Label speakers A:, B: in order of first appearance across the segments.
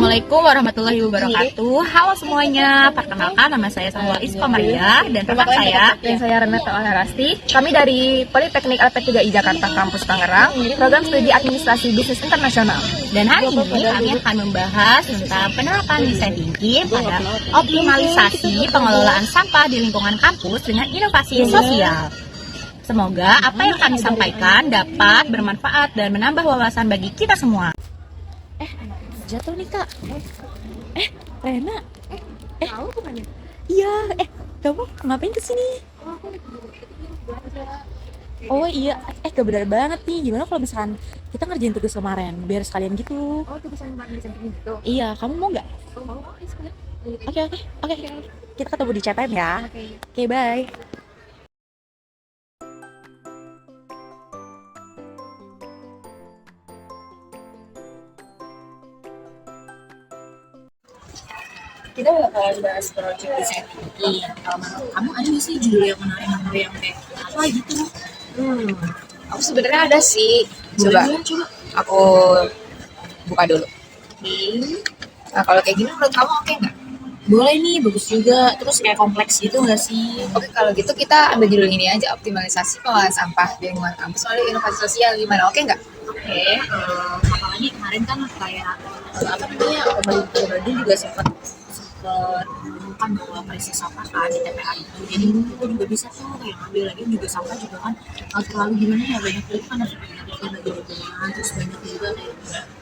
A: Assalamualaikum warahmatullahi wabarakatuh. Halo semuanya, perkenalkan nama saya Salwa Iskomaria dan teman saya
B: Renata Olarasti. Kami dari Politeknik LP3I Jakarta Kampus Tangerang, program studi Administrasi Bisnis Internasional.
A: Dan hari ini kami akan membahas tentang penerapan desain thinking pada optimalisasi pengelolaan sampah di lingkungan kampus dengan inovasi sosial. Semoga apa yang kami sampaikan dapat bermanfaat dan menambah wawasan bagi kita semua.
B: Jatuh nih kak. Rena.
C: Tahu kemana?
B: Iya. Kamu ngapain kesini? Oh iya. Kebenar banget nih. Gimana kalau misalkan kita ngerjain tugas kemarin biar sekalian gitu?
C: Oh, tulisan di samping gitu.
B: Iya. Kamu mau nggak?
C: Oh, oke sekalian.
B: Oke. Kita ketemu di CTM ya. Oke, bye.
A: Kita bakalan bahas project design thinking. Kalau menurut kamu ada nggak sih judul yang menarik yang kayak apa gitu?
C: Aku sebenarnya ada sih. Coba aku buka dulu. Nah, kalau kayak gini menurut kamu oke nggak?
A: Boleh nih, bagus juga. Terus kayak kompleks gitu nggak sih?
C: Oke, kalau gitu kita ambil judul ini aja, optimalisasi pengelolaan sampah di lingkungan kampus melalui inovasi sosial. Gimana? Oke nggak?
A: Oke, apalagi kemarin kan kayak apa namanya, Oke juga sempat menemukan bahwa krisis sampah kan di TPA itu. Jadi kita juga bisa tuh kayak ngambil lagi juga sampah juga kan terlalu gimana ya, banyak juga kan ada bagi lingkungan, terus banyak juga kayak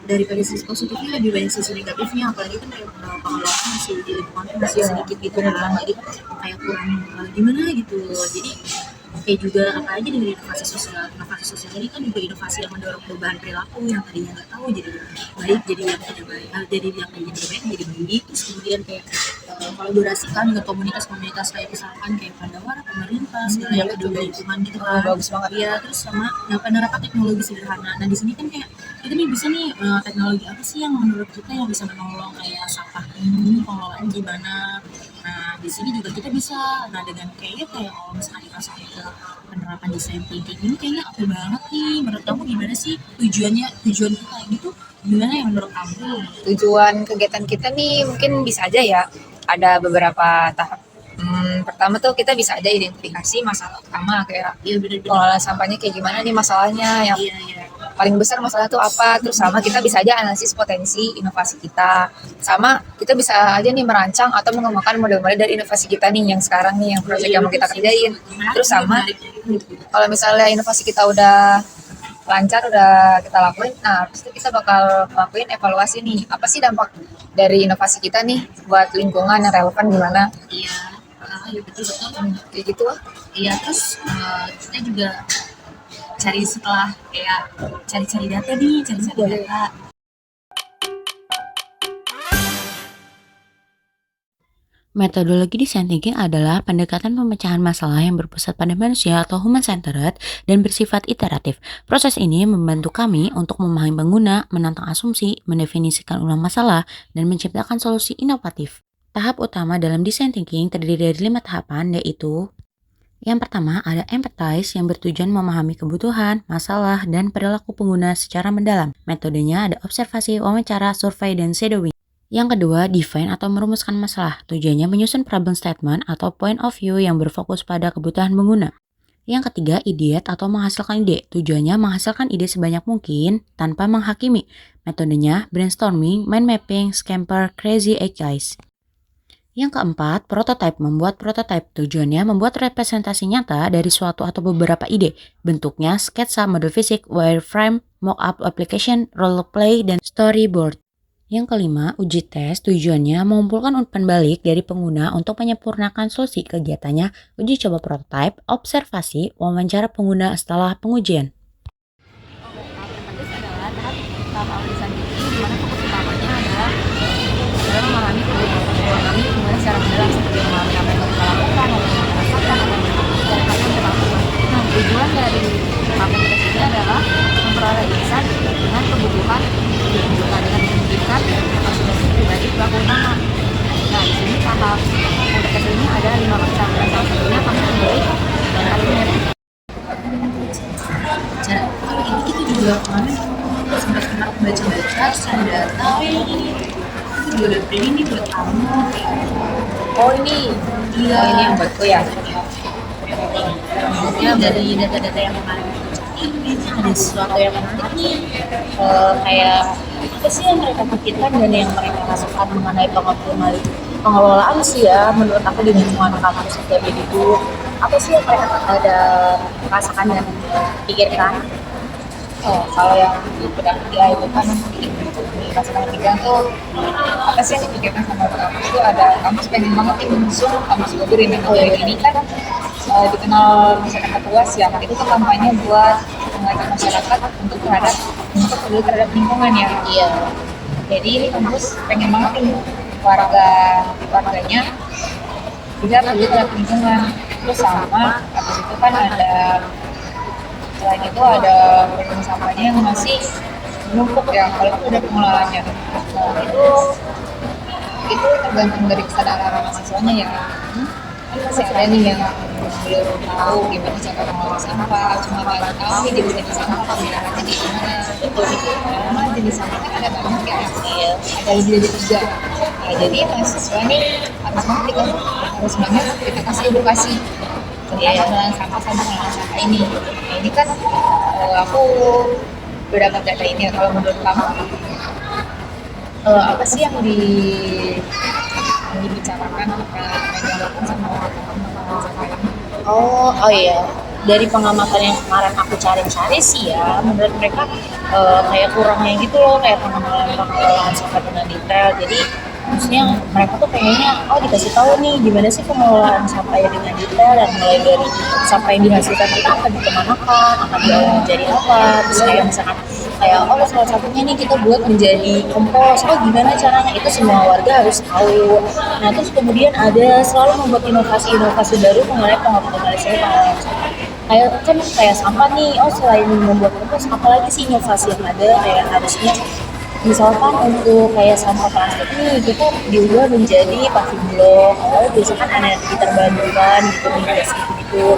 A: daripada sisi positifnya lebih banyak sisi negatifnya, apalagi kan kayak pengelolaan masih di lingkungan masih sedikit gitu kan, jadi kayak kurang gimana gitu. Jadi oke juga apa aja dari inovasi sosial ini kan juga inovasi yang mendorong perubahan perilaku yang tadinya nggak tahu jadi baik, jadi yang tidak baik, jadi yang tadinya tidak baik jadi baik. Terus kemudian kayak kolaborasi kan dengan komunitas kayak misalkan kayak Pandawara, pemerintah, segala yang peduli lingkungan gitu kan.
C: Bagus banget.
A: Iya, terus sama penerapan teknologi sederhana. Nah di sini kan kayak kita nih bisa nih teknologi apa sih yang menurut kita yang bisa menolong kayak sampah ini pengelolaan gimana. Nah di sini juga kita bisa dengan kayak kalau misalnya dimasukin ke penerapan desain thinking ini kayaknya oke banget nih. Menurut kamu gimana sih tujuan kita gitu? Gimana ya menurut kamu?
C: Tujuan kegiatan kita nih mungkin bisa aja ya. Ada beberapa tahap. Pertama tuh kita bisa aja identifikasi masalah utama kayak pengelolaan sampahnya kayak gimana nih masalahnya, yang paling besar masalah tuh apa. Terus sama kita bisa aja analisis potensi inovasi kita, sama kita bisa aja nih merancang atau mengembangkan model-model dari inovasi kita nih yang sekarang nih yang proyek yang mau kita kerjain. Terus sama kalau misalnya inovasi kita udah lancar, udah kita lakuin, nah habis itu kita bakal lakuin evaluasi nih, apa sih dampak dari inovasi kita nih buat lingkungan yang relevan gimana.
A: Iya betul
C: Kayak gitu lah.
A: Iya, terus kita juga cari data nih, cari data.
D: Metodologi design thinking adalah pendekatan pemecahan masalah yang berpusat pada manusia atau human-centered dan bersifat iteratif. Proses ini membantu kami untuk memahami pengguna, menantang asumsi, mendefinisikan ulang masalah, dan menciptakan solusi inovatif. Tahap utama dalam design thinking terdiri dari 5 tahapan, yaitu yang pertama ada empathize yang bertujuan memahami kebutuhan, masalah, dan perilaku pengguna secara mendalam. Metodenya ada observasi, wawancara, survei, dan shadowing. Yang kedua, define atau merumuskan masalah. Tujuannya menyusun problem statement atau point of view yang berfokus pada kebutuhan pengguna. Yang ketiga, ideate atau menghasilkan ide. Tujuannya menghasilkan ide sebanyak mungkin tanpa menghakimi. Metodenya brainstorming, mind mapping, scamper, crazy exercise. Yang keempat, prototype. Membuat prototype. Tujuannya membuat representasi nyata dari suatu atau beberapa ide. Bentuknya sketsa, model fisik, wireframe, mock-up application, role play, dan storyboard. Yang kelima, uji tes. Tujuannya mengumpulkan umpan balik dari pengguna untuk menyempurnakan solusi kegiatannya, uji coba prototype, observasi, wawancara pengguna setelah pengujian.
B: Tahap desain thinking di mana fokus utamanya adalah memahami kebutuhan pengguna secara mendalam, seperti memahami apa yang mereka lakukan, apa yang mereka rasakan, apa yang mereka lakukan. Nah, tujuan dari komunitas ini adalah memperoleh insight dengan kebutuhan dengan memungkinkan konsultasi pribadi pelaku utama. Nah, di sini tahap komunitas ini ada 5 macam, dan salah satunya kami memilih kalimat.
A: Kalau ini kita juga kemarin sempat baca-baca terus ada data Aku juga udah print ini buat kamu.
C: Oh ini,
A: Iya.
C: oh ini yang buatku ya.
A: Ya dari data-data yang kemarin aku cari, kayaknya ada sesuatu yang menarik nih. Kayak apa sih yang mereka pikirkan dan yang mereka rasakan mengenai pengelolaan sih ya, menurut aku di lingkungan kampus kayak begitu. Apa sih yang mereka ada rasakan dan pikirkan?
C: Oh, kalau yang di bidang dia itu kan di masalah bidang tuh apa sih yang dipikirkan sama kampus itu ada kampus pengen banget nih mengusung kampus Bogor ini. Oh, ini kan dikenal masyarakat luas ya. Itu tuh kampanye buat mengajak masyarakat untuk peduli terhadap lingkungan ya.
A: Iya.
C: Jadi ini kampus pengen banget nih warganya bisa peduli terhadap lingkungan. Terus sama habis itu kan ada selain itu ada problem sampahnya yang masih menumpuk ya kalau itu udah pengelolaannya. Nah, itu tergantung dari kesadaran mahasiswanya ya. Kan masih ada nih yang belum tahu gimana cara mengolah sampah, cuma baru tahu ini jenis sampah penggunaannya di mana. Karena jenis sampah kan ada banyak ya.
A: Iya.
C: Ada lebih dari 3. Nah, jadi mahasiswa nih harus banget kita kasih edukasi tentang pengolahan sampah sama pengolahan sampah ini. Nah, ini kan aku berdapat data ini ya. Kalau menurut kamu apa sih yang dibicarakan yang dilakukan sama pengolahan sampah ini?
A: Oh iya, dari pengamatan yang kemarin aku cari-cari sih ya, menurut mereka kayak kurangnya gitu loh, kayak pengelolaan sampah dengan detail. Jadi maksudnya mereka tuh pengennya dikasih tahu nih gimana sih pengelolaan sampahnya dengan detail, dan mulai dari sampah yang dihasilkan itu akan dikemanakan, akan jadi apa, terus kayak misalkan kayak salah satunya nih kita buat menjadi kompos, gimana caranya, itu semua warga harus tahu. Nah terus kemudian ada selalu membuat inovasi-inovasi baru mengenai pengelolaan sampah. Kayak sampah nih, selain membuat kompos, apalagi sih inovasi yang ada, kayak harusnya misalkan untuk kayak sampah plastik nih kita diubah menjadi plastik blok. Biasanya kan ada diterbantukan gitu nih gitu.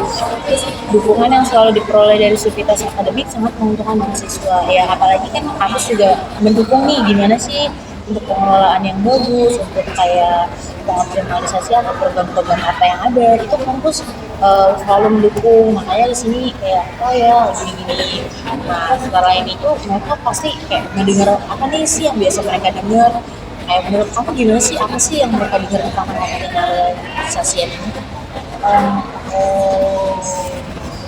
A: Terus dukungan yang selalu diperoleh dari Sivitas Akademik sangat menguntungkan mahasiswa ya, apalagi kan kampus juga mendukung nih gimana sih untuk pengelolaan yang bagus, untuk kayak pengoptimalisasi atau program-program apa yang ada, itu kampus selalu mendukung. Makanya di sini kayak gini-gini. Nah setelah ini tuh mereka pasti kayak ngedenger apa nih sih yang biasa mereka dengar. Kayak menurut kamu gimana sih, apa sih yang mereka dengar tentang pengoptimalisasi ini?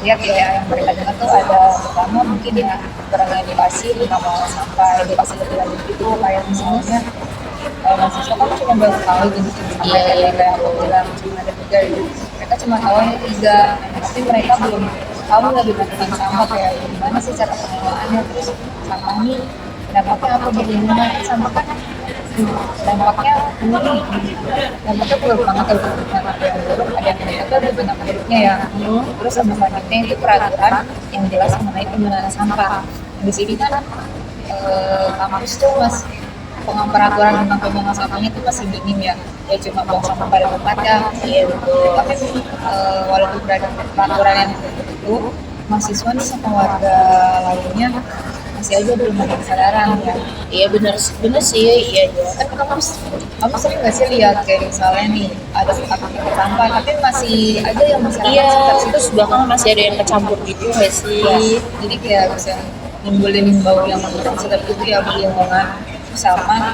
C: Lihat ya yang mereka dengar tuh ada pertama mungkin ya edukasi tentang pengelolaan sampah, edukasi lebih lanjut gitu, kayak misalnya mahasiswa kan cuma baru tahu jenis sampah kayak aku bilang cuma ada 3 gitu. Mereka cuma tahu yang 3, tapi mereka belum tahu lebih banyak tentang sampah, kayak gimana sih cara pengelolaannya, terus sampah ini dampaknya apa di lingkungan. Sampah kan dampaknya dampaknya buruk banget kalau ada yang buruk, ada yang negatif, ada banyak buruknya ya. Terus sama selanjutnya itu peraturan yang jelas mengenai penggunaan sampah. Di sini kan kampus tuh peraturan tentang penggunaan sampahnya itu masih minim ya cuma buang sampah pada tempatnya. Iya betul. Tapi walaupun berada peraturan yang itu, mahasiswa nih sama warga lainnya masih aja belum ada kesadaran ya.
A: Iya benar sih, iya.
C: Tapi kamu sering nggak sih lihat kayak misalnya nih ada sampah tapi masih ada yang masyarakat sekitar situ
A: bahkan masih ada yang kecampur gitu nggak sih?
C: ya. Jadi kayak bisa nimbulin bau yang sedap itu ya di lingkungan. Sama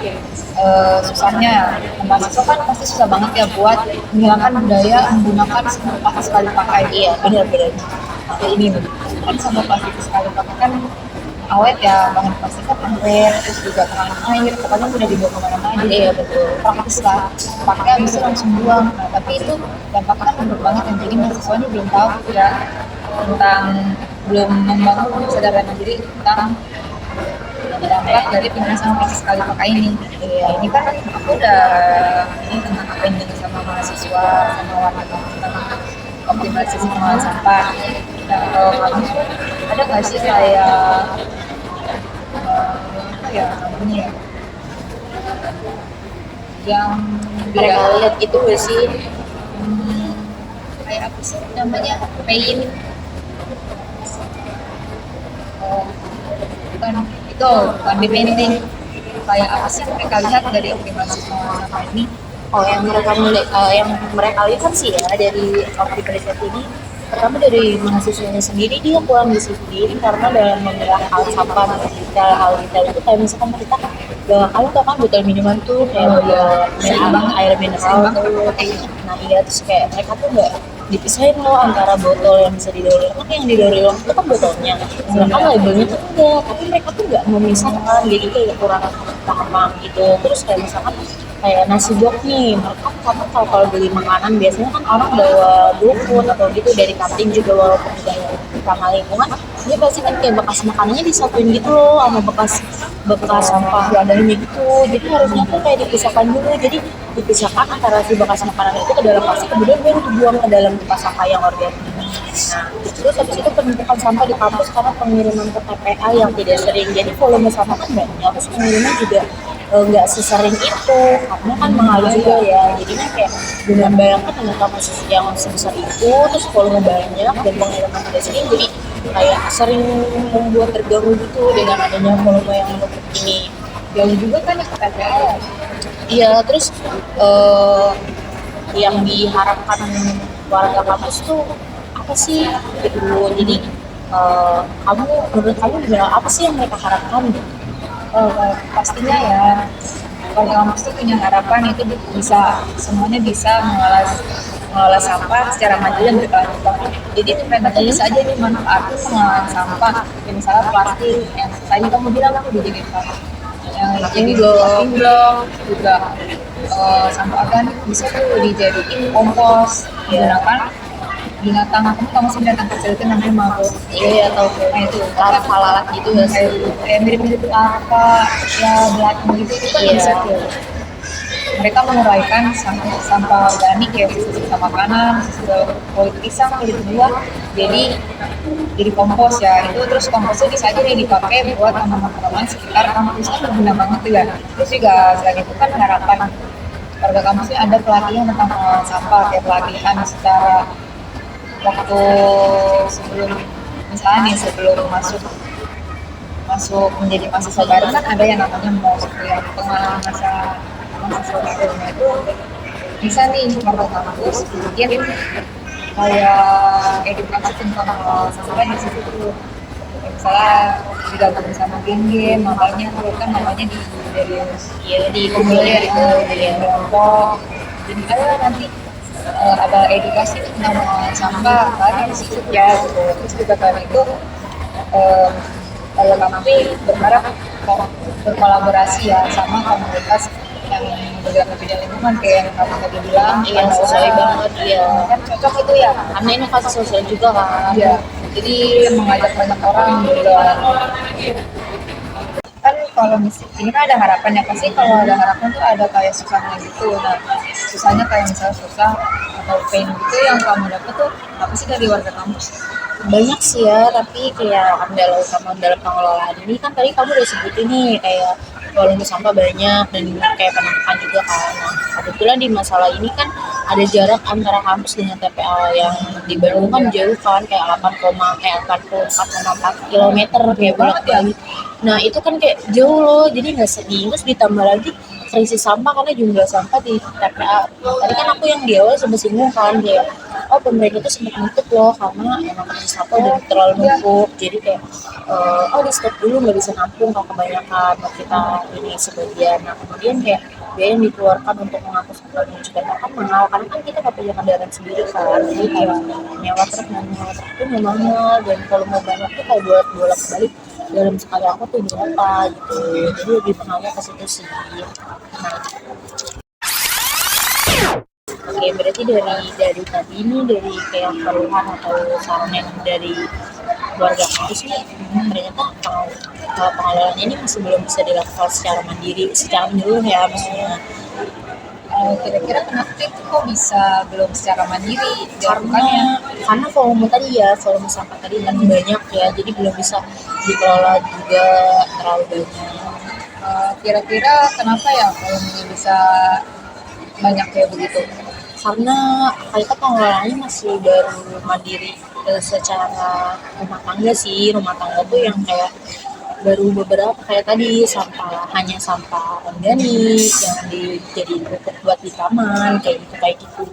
C: susahnya mahasiswa kan pasti susah banget ya buat menghilangkan budaya menggunakan sampah plastik sekali pakai.
A: Iya benar-benar.
C: Kayak ini kan sampah plastik sekali pakai kan awet ya, bahan plastik kan awet, terus juga tahan air, pokoknya udah dibawa kemana-mana.
A: Iya betul.
C: Praktis lah, pakai habis itu langsung buang. Nah, tapi itu dampaknya kan buruk banget yang jadi mahasiswanya belum tahu ya tentang, belum membangun kesadaran diri tentang dampak dari penggunaan sampah plastik sekali pakai ini. Ya, ini kan aku udah tentang apa yang dengan sama mahasiswa sama warga tentang optimalisasi pengolahan sampah. Nah, kalau kamu ada nggak sih kayak namanya yang
A: Mereka lihat itu nggak sih?
C: kayak apa sih namanya paint? Bukan di painting. kayak apa sih mereka lihat dari optimalisasi pengelolaan sampah ini?
A: Oh, yang mereka lihat sih ya dari aplikasi ini, pertama dari mahasiswanya sendiri, dia kurang disiplin karena dalam memilah hal sampah detail hal detail itu kayak misalkan kita kamu tau kan botol minuman tuh kayak air mineral tuh. Nah iya, terus kayak mereka tuh nggak dipisahin loh antara botol yang bisa didaur ulang, kan yang didaur ulang itu kan botolnya, sedangkan labelnya tuh enggak, tapi mereka tuh nggak memisahkan, jadi kayak kurang paham gitu. Terus kayak misalkan kayak nasi blok nih, mereka kan kalau beli makanan biasanya kan orang bawa GoFood atau gitu dari kantin juga, walaupun juga yang ramah lingkungan, dia pasti kan kayak bekas makanannya disatuin gitu loh sama bekas sampah wadahnya gitu. Jadi harusnya tuh kayak dipisahkan dulu, jadi dipisahkan antara si bekas makanan itu ke dalam plastik, kemudian baru dibuang ke dalam tempat sampah yang organik. Nah, terus habis itu penumpukan sampah di kampus karena pengiriman ke TPA yang tidak sering, jadi volume sampah kan banyak, terus pengiriman juga nggak sesering itu karena kan mahal juga ya. Jadinya kayak dengan bayangkan dengan kapasitas yang sebesar itu, terus volume banyak dan pengiriman tidak sering, jadi kayak sering membuat terganggu gitu dengan adanya volume yang menumpuk ini.
C: Jauh juga kan ya ke TPA.
A: Iya, terus yang diharapkan warga kampus tuh apa sih gitu. Jadi menurut kamu gimana, apa sih yang mereka harapkan gitu?
C: Pastinya ya warga kampus tuh punya harapan itu bisa semuanya bisa mengelola sampah secara mandiri dan berkelanjutan. Jadi itu mereka tuh bisa aja nih manfaatkan pengelolaan sampah, kayak misalnya plastik yang tadi kamu bilang aku dijadiin sampah, yang jadi blok juga sampah organik bisa tuh dijadiin kompos, digunakan binatang. Aku tahu sih binatang kecil itu namanya mabuk.
A: Iya, tahu.
C: Nah itu
A: Lalat gitu ya sih.
C: kayak mirip-mirip apa ya, belatung gitu, itu kan bisa tuh. Mereka menguraikan sampah organik ya, sisa makanan, sisa kulit pisang, kulit buah, jadi kompos ya itu. Terus komposnya bisa aja nih dipakai buat tanaman-tanaman sekitar kampus, kan berguna banget tuh ya. Terus juga selain itu kan harapan warga kampusnya ada pelatihan tentang pengelolaan sampah, kayak pelatihan secara waktu sebelum, misalnya nih sebelum masuk menjadi mahasiswa baru kan ada yang namanya yang pengalaman mahasiswa baru. Nah itu bisa nih warga kampus bikin kayak edukasi tentang pengelolaan sampah di situ tuh. Misalnya digabung sama geng-geng, makanya di
A: Kumpulnya gitu,
C: dari kelompok. Jadi ada nanti ada edukasi tentang pengelolaan sampah kan di situ ya gitu. Terus juga kan itu kalau kami berharap berkolaborasi ya sama komunitas yang bergerak di bidang lingkungan kayak yang kamu tadi bilang.
A: Iya, sesuai banget ya.
C: Kan cocok itu ya,
A: Karena inovasi sosial juga kan.
C: ya. Jadi mengajak banyak orang juga. Kan kalau ini kan ada harapan ya, pasti kalau ada harapan tuh ada kayak susahnya gitu. Nah susahnya kayak misalnya susah atau pain gitu yang kamu dapat tuh apa sih dari warga kampus?
A: Banyak sih ya, tapi kayak kendala utama dalam pengelolaan ini kan tadi kamu udah sebutin nih, kayak volume sampah banyak dan kayak penumpukan juga kan. Nah, kebetulan di masalah ini kan ada jarak antara kampus dengan TPA yang di Bandung kan jauh kan, kayak 84,4 kilometer kayak bolak-balik. Nah itu kan kayak jauh loh, jadi nggak sedih. Terus ditambah lagi krisis sampah karena jumlah sampah di TPA. Tadi kan aku yang di awal sempat singgung kan, kayak pemerintah tuh sempat nutup loh karena emang krisis sampah udah terlalu numpuk. Jadi kayak di stop dulu, nggak bisa nampung kalau kebanyakan, kita ini sebagian. Nah kemudian kayak biaya yang dikeluarkan untuk mengangkut sampah dan juga kan mahal karena kan kita nggak punya kendaraan sendiri kan. Jadi kayak nyewa truk itu memang mahal, dan kalau mau banyak tuh kayak buat bolak-balik dalam sekali aku tuh berapa gitu. Jadi lebih pengaruhnya ke situ sih. Oke, berarti dari tadi ini, dari kayak keluhan atau saran yang dari warga kampus nih, ternyata kalau pengelolaan ini masih belum bisa dilakukan secara mandiri, secara menyeluruh ya maksudnya.
C: Kira-kira kenapa itu kok bisa belum secara mandiri dilakukannya?
A: Karena volume sampah tadi kan banyak ya, jadi belum bisa dikelola juga terlalu banyak.
C: Kira-kira kenapa ya volumenya bisa banyak kayak begitu?
A: Karena kita pengelolaannya masih baru mandiri secara rumah tangga sih. Rumah tangga tuh yang kayak baru beberapa kayak tadi hanya sampah organik yang dijadiin pupuk buat di taman kayak gitu.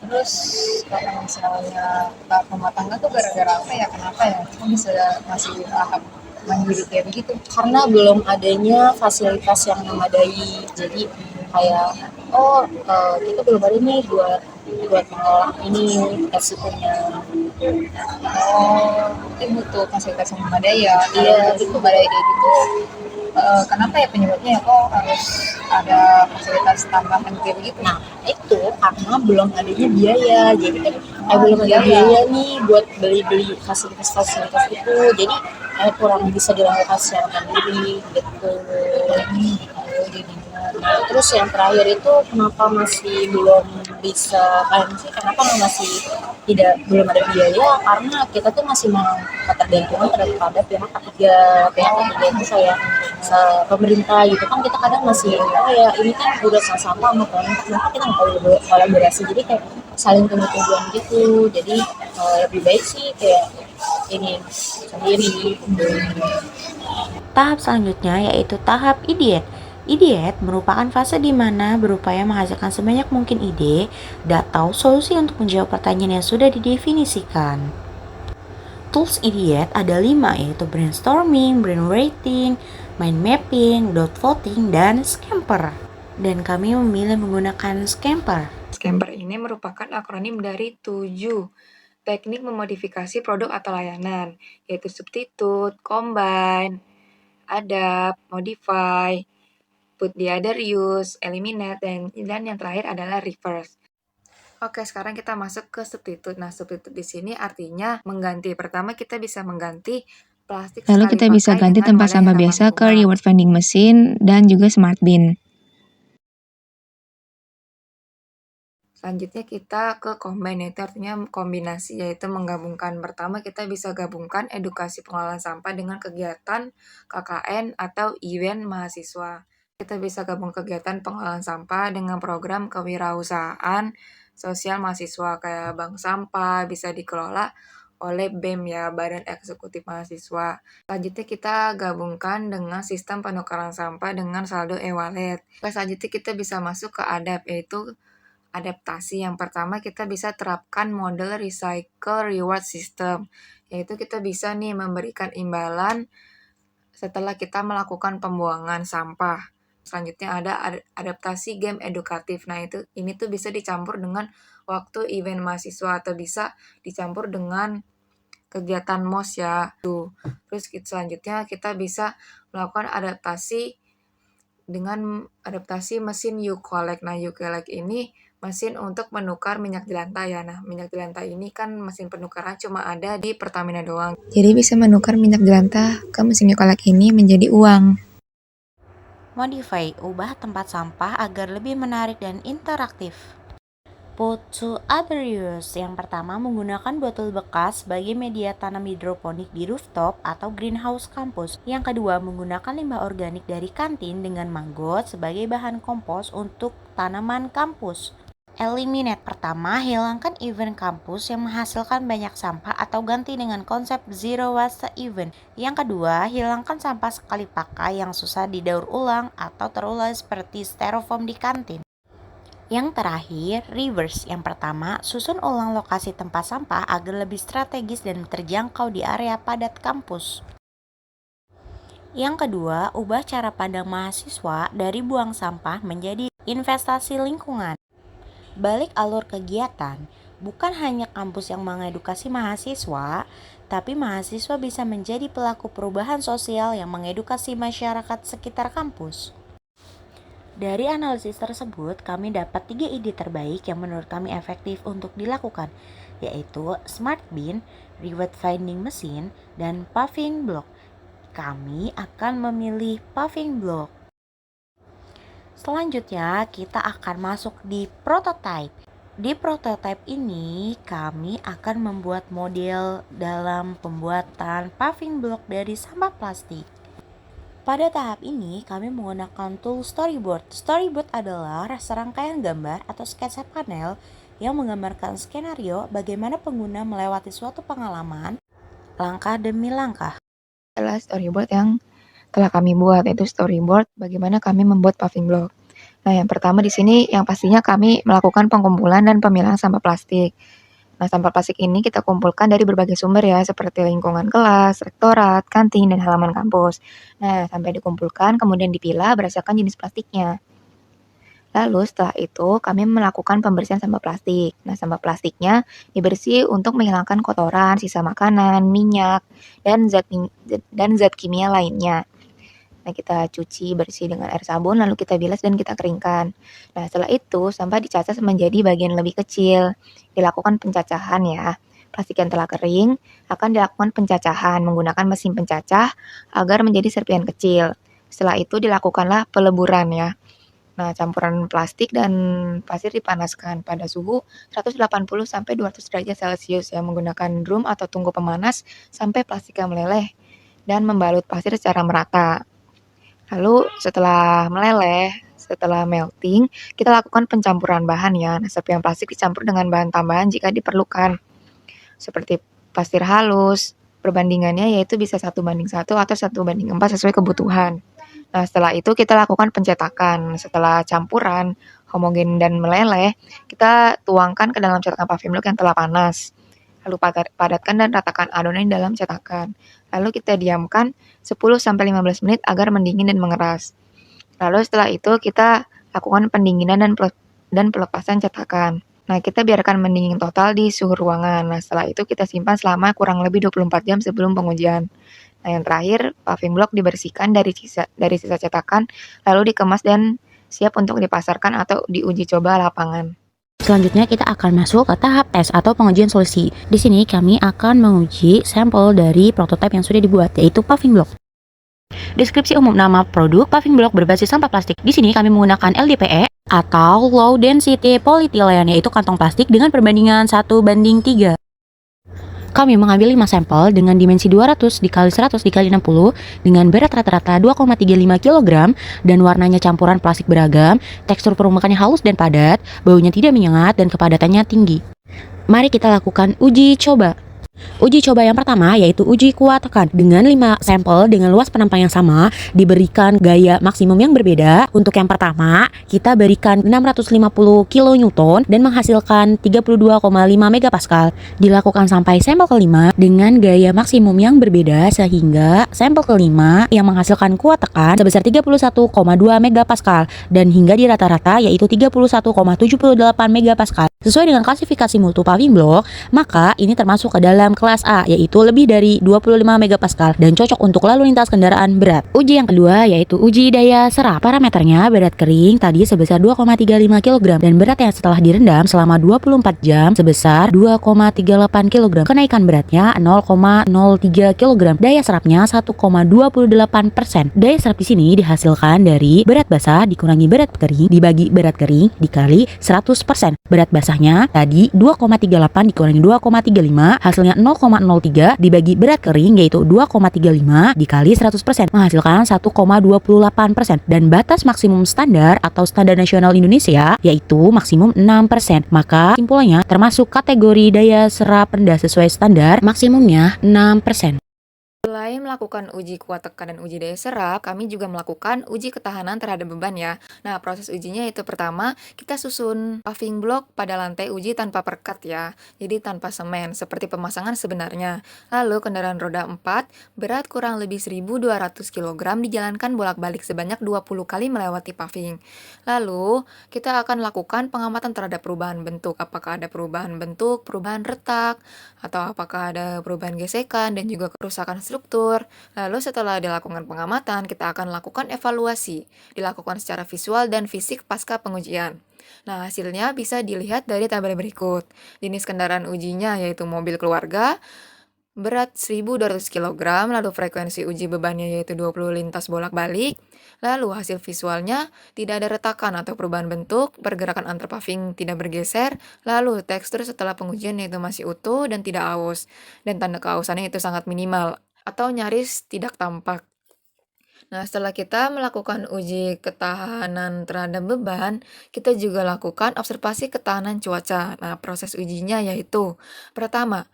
C: Terus kalau misalnya rumah tangga tuh gara-gara apa ya? Kenapa ya? Kok bisa masih tahap mandiri kayak begitu?
A: Karena belum adanya fasilitas yang memadai, jadi kayak kita belum ada nih buat mengolah ini resikonya.
C: Oh, mungkin butuh fasilitas yang memadai ya.
A: Iya,
C: Kalau butuh memadai kayak gitu, kenapa ya penyebabnya ya kok harus ada fasilitas tambahan kayak begitu?
A: Nah, itu karena belum adanya biaya. Jadi kan belum ada
C: biaya.
A: biaya nih buat beli fasilitas-fasilitas itu. Jadi kurang bisa dilakukan secara mandiri gitu. Nah, terus yang terakhir itu kenapa masih belum bisa kenapa masih belum ada biaya, karena kita tuh masih mau ketergantungan terhadap pihak ketiga itu pemerintah gitu kan. Kita kadang masih ya ini kan udah sama-sama sama pemerintah, kenapa kita nggak kolaborasi, jadi kayak saling tunggu-tungguan gitu. Jadi lebih baik sih kayak ini sendiri.
D: Tahap selanjutnya yaitu tahap ideat. Ideat merupakan fase di mana berupaya menghasilkan sebanyak mungkin ide atau solusi untuk menjawab pertanyaan yang sudah didefinisikan. Tools ideat ada 5, yaitu brainstorming, brainwriting, mind mapping, dot voting, dan scamper. Dan kami memilih menggunakan scamper.
C: Scamper ini merupakan akronim dari 7 teknik memodifikasi produk atau layanan, yaitu substitute, combine, adapt, modify, put the other use, eliminate, dan yang terakhir adalah reverse. Oke, sekarang kita masuk ke substitute. Nah, substitute di sini artinya mengganti. Pertama kita bisa mengganti plastik
E: Lalu
C: sekali
E: kita bisa
C: pakai
E: ganti
C: dengan
E: tempat
C: wadah
E: sampah
C: yang
E: biasa
C: ramah
E: ke
C: lingkungan.
E: reward vending machine dan juga smart bin.
C: Selanjutnya kita ke combine, itu artinya kombinasi, yaitu menggabungkan. Pertama kita bisa gabungkan edukasi pengelolaan sampah dengan kegiatan KKN atau event mahasiswa. Kita bisa gabung kegiatan pengelolaan sampah dengan program kewirausahaan sosial mahasiswa kayak bank sampah, bisa dikelola oleh BEM ya, Badan Eksekutif Mahasiswa. Selanjutnya kita gabungkan dengan sistem penukaran sampah dengan saldo e-wallet. Selanjutnya kita bisa masuk ke adapt, yaitu adaptasi. Yang pertama kita bisa terapkan model recycle reward system, yaitu kita bisa nih memberikan imbalan setelah kita melakukan pembuangan sampah. Selanjutnya ada adaptasi game edukatif. Nah, ini tuh bisa dicampur dengan waktu event mahasiswa atau bisa dicampur dengan kegiatan MOS ya. Terus selanjutnya kita bisa melakukan adaptasi dengan adaptasi mesin U-Collect. Nah, U-Collect ini mesin untuk menukar minyak jelantah ya. Nah, minyak jelantah ini kan mesin penukaran cuma ada di Pertamina doang.
E: Jadi bisa menukar minyak jelantah ke mesin U-Collect ini menjadi uang.
D: Modify, ubah tempat sampah agar lebih menarik dan interaktif. Put to other use. Yang pertama, menggunakan botol bekas sebagai media tanam hidroponik di rooftop atau greenhouse kampus. Yang kedua, menggunakan limbah organik dari kantin dengan maggot sebagai bahan kompos untuk tanaman kampus. Eliminate. Pertama, hilangkan event kampus yang menghasilkan banyak sampah atau ganti dengan konsep zero waste event. Yang kedua, hilangkan sampah sekali pakai yang susah didaur ulang atau terurai seperti styrofoam di kantin. Yang terakhir, reverse. Yang pertama, susun ulang lokasi tempat sampah agar lebih strategis dan terjangkau di area padat kampus. Yang kedua, ubah cara pandang mahasiswa dari buang sampah menjadi investasi lingkungan. Balik alur kegiatan, bukan hanya kampus yang mengedukasi mahasiswa, tapi mahasiswa bisa menjadi pelaku perubahan sosial yang mengedukasi masyarakat sekitar kampus. Dari analisis tersebut, kami dapat 3 ide terbaik yang menurut kami efektif untuk dilakukan, yaitu Smart Bin, Reward Vending Machine, dan Paving Block. Kami akan memilih Paving Block. Selanjutnya, kita akan masuk di prototype. Di prototype ini, kami akan membuat model dalam pembuatan paving block dari sampah plastik. Pada tahap ini, kami menggunakan tool storyboard. Storyboard adalah serangkaian gambar atau sketsa panel yang menggambarkan skenario bagaimana pengguna melewati suatu pengalaman langkah demi langkah.
E: adalah storyboard yang telah kami buat, yaitu storyboard bagaimana kami membuat paving block. Nah, yang pertama di sini yang pastinya kami melakukan pengumpulan dan pemilahan sampah plastik. Nah, sampah plastik ini kita kumpulkan dari berbagai sumber ya, seperti lingkungan kelas, rektorat, kantin, dan halaman kampus. Nah, sampai dikumpulkan, kemudian dipilah berdasarkan jenis plastiknya. Lalu setelah itu kami melakukan pembersihan sampah plastik. Nah, sampah plastiknya dibersih untuk menghilangkan kotoran, sisa makanan, minyak, dan zat kimia lainnya. Nah, kita cuci bersih dengan air sabun, lalu kita bilas dan kita keringkan. Nah, setelah itu sampah dicacah menjadi bagian lebih kecil. Dilakukan pencacahan ya. Plastik yang telah kering akan dilakukan pencacahan menggunakan mesin pencacah agar menjadi serpihan kecil. Setelah itu dilakukanlah peleburan ya. Nah, campuran plastik dan pasir dipanaskan pada suhu 180 sampai 200 derajat Celcius ya, menggunakan drum atau tungku pemanas sampai plastiknya meleleh dan membalut pasir secara merata. Lalu setelah meleleh, setelah melting, kita lakukan pencampuran bahan ya. Nah, serpihan plastik dicampur dengan bahan tambahan jika diperlukan, seperti pasir halus. Perbandingannya yaitu bisa 1:1 atau 1:4 sesuai kebutuhan. Nah, setelah itu kita lakukan pencetakan. Setelah campuran homogen dan meleleh, kita tuangkan ke dalam cetakan paving block yang telah panas. Lalu padatkan dan ratakan adonan dalam cetakan. Lalu kita diamkan 10-15 menit agar mendingin dan mengeras. Lalu setelah itu kita lakukan pendinginan dan pelepasan cetakan. Nah, kita biarkan mendingin total di suhu ruangan. Nah, setelah itu kita simpan selama kurang lebih 24 jam sebelum pengujian. Nah, yang terakhir, paving block dibersihkan dari sisa cetakan, lalu dikemas dan siap untuk dipasarkan atau diuji coba lapangan.
D: Selanjutnya kita akan masuk ke tahap tes atau pengujian solusi. Di sini kami akan menguji sampel dari prototipe yang sudah dibuat, yaitu paving block. Deskripsi umum nama produk paving block berbasis sampah plastik. Di sini kami menggunakan LDPE atau Low Density Polyethylene, yaitu kantong plastik dengan perbandingan 1:3. Kami mengambil 5 sampel dengan dimensi 200 dikali 100 dikali 60 dengan berat rata-rata 2,35 kg dan warnanya campuran plastik beragam, tekstur permukaannya halus dan padat, baunya tidak menyengat dan kepadatannya tinggi. Mari kita lakukan uji coba. Uji coba yang pertama yaitu uji kuat tekan. Dengan 5 sampel dengan luas penampang yang sama, diberikan gaya maksimum yang berbeda. Untuk yang pertama, kita berikan 650 kN dan menghasilkan 32,5 MPa. Dilakukan sampai sampel kelima dengan gaya maksimum yang berbeda sehingga sampel kelima yang menghasilkan kuat tekan sebesar 31,2 MPa dan hingga di rata-rata yaitu 31,78 MPa. Sesuai dengan klasifikasi mutu paving block, maka ini termasuk ke dalam kelas A, yaitu lebih dari 25 MPa dan cocok untuk lalu lintas kendaraan berat. Uji yang kedua yaitu uji daya serap. Parameternya berat kering tadi sebesar 2,35 kg dan berat yang setelah direndam selama 24 jam sebesar 2,38 kg. Kenaikan beratnya 0,03 kg. Daya serapnya 1,28%. Daya serap di sini dihasilkan dari berat basah dikurangi berat kering dibagi berat kering dikali 100%. Berat basahnya tadi 2,38 dikurangi 2,35 hasilnya 0,03 dibagi berat kering yaitu 2,35 dikali 100% menghasilkan 1,28% dan batas maksimum standar atau standar nasional Indonesia yaitu maksimum 6%. Maka kesimpulannya termasuk kategori daya serap rendah sesuai standar maksimumnya 6%.
C: Selain melakukan uji kuat tekan dan uji daya serap, kami juga melakukan uji ketahanan terhadap beban ya. Nah, proses ujinya itu pertama, kita susun paving block pada lantai uji tanpa perkat ya. Jadi tanpa semen, seperti pemasangan sebenarnya. Lalu kendaraan roda 4, berat kurang lebih 1.200 kg dijalankan bolak-balik sebanyak 20 kali melewati paving. Lalu, kita akan lakukan pengamatan terhadap perubahan bentuk. Apakah ada perubahan bentuk, perubahan retak, atau apakah ada perubahan gesekan dan juga kerusakan struktur. Lalu setelah dilakukan pengamatan, kita akan lakukan evaluasi, dilakukan secara visual dan fisik pasca pengujian. Nah, hasilnya bisa dilihat dari tabel berikut. Jenis kendaraan ujinya yaitu mobil keluarga, berat 1.200 kg, lalu frekuensi uji bebannya yaitu 20 lintas bolak-balik, lalu hasil visualnya tidak ada retakan atau perubahan bentuk, pergerakan antar paving tidak bergeser, lalu tekstur setelah pengujian yaitu masih utuh dan tidak aus, dan tanda keausannya itu sangat minimal atau nyaris tidak tampak. Nah, setelah kita melakukan uji ketahanan terhadap beban, kita juga lakukan observasi ketahanan cuaca. Nah, proses ujinya yaitu pertama,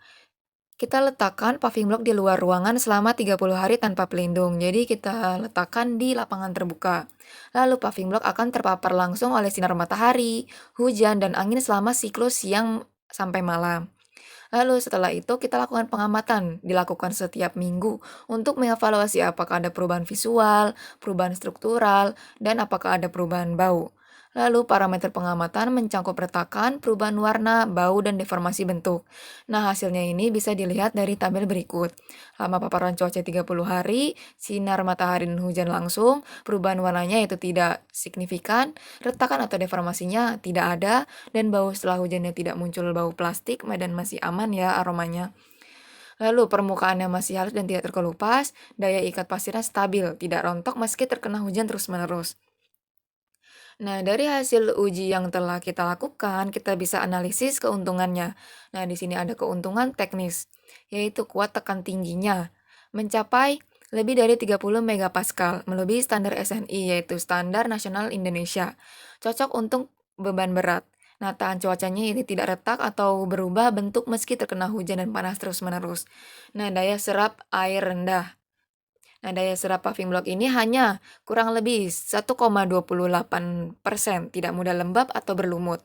E: Kita letakkan paving block di luar ruangan selama 30 hari tanpa pelindung. Jadi kita letakkan di lapangan terbuka. Lalu paving block akan terpapar langsung oleh sinar matahari, hujan, dan angin selama siklus siang sampai malam. Lalu setelah itu kita lakukan pengamatan, dilakukan setiap minggu untuk mengevaluasi apakah ada perubahan visual, perubahan struktural, dan apakah ada perubahan bau. Lalu parameter pengamatan mencakup retakan, perubahan warna, bau, dan deformasi bentuk. Nah, hasilnya ini bisa dilihat dari tabel berikut. Lama paparan cuaca 30 hari, sinar matahari dan hujan langsung, perubahan warnanya itu tidak signifikan, retakan atau deformasinya tidak ada, dan bau setelah hujannya tidak muncul bau plastik dan masih aman ya aromanya. Lalu permukaannya masih halus dan tidak terkelupas, daya ikat pasirnya stabil, tidak rontok meski terkena hujan terus-menerus. Nah, dari hasil uji yang telah kita lakukan, kita bisa analisis keuntungannya. Nah, di sini ada keuntungan teknis, yaitu kuat tekan tingginya mencapai lebih dari 30 megapascal, melebihi standar SNI, yaitu Standar Nasional Indonesia. Cocok untuk beban berat. Nah, tahan cuacanya ini tidak retak atau berubah bentuk meski terkena hujan dan panas terus-menerus. Nah, daya serap air rendah. Nah, daya serap paving block ini hanya kurang lebih 1,28%, tidak mudah lembab atau berlumut.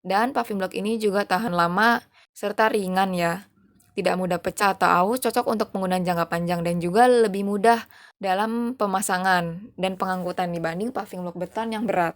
E: Dan paving block ini juga tahan lama serta ringan ya. Tidak mudah pecah atau aus, cocok untuk penggunaan jangka panjang dan juga lebih mudah dalam pemasangan dan pengangkutan dibanding paving block beton yang berat.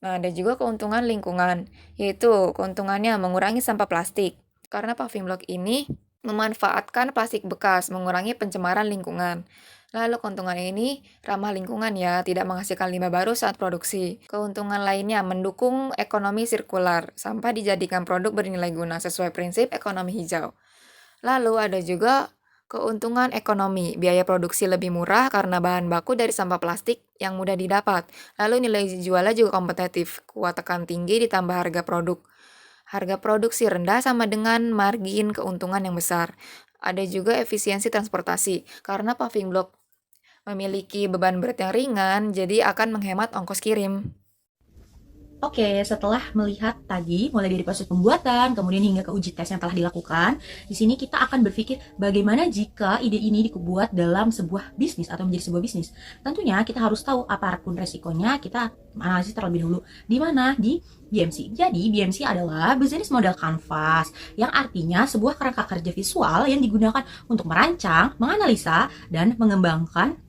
E: Nah, ada juga keuntungan lingkungan, yaitu keuntungannya mengurangi sampah plastik. Karena paving block ini memanfaatkan plastik bekas, mengurangi pencemaran lingkungan. Lalu keuntungan ini ramah lingkungan ya, tidak menghasilkan limbah baru saat produksi. Keuntungan lainnya mendukung ekonomi sirkular, sampah dijadikan produk bernilai guna sesuai prinsip ekonomi hijau. Lalu ada juga keuntungan ekonomi, biaya produksi lebih murah karena bahan baku dari sampah plastik yang mudah didapat. Lalu nilai jualnya juga kompetitif, kuat tekan tinggi ditambah harga produk. Harga produksi rendah sama dengan margin keuntungan yang besar. Ada juga efisiensi transportasi, karena paving block memiliki beban berat yang ringan, jadi akan menghemat ongkos kirim.
D: Oke, setelah melihat tadi mulai dari proses pembuatan, kemudian hingga ke uji tes yang telah dilakukan, di sini kita akan berpikir bagaimana jika ide ini dibuat dalam sebuah bisnis atau menjadi sebuah bisnis. Tentunya kita harus tahu apapun resikonya, kita analisis terlebih dulu. Di mana? Di BMC. Jadi, BMC adalah Business Model Canvas, yang artinya sebuah kerangka kerja visual yang digunakan untuk merancang, menganalisa, dan mengembangkan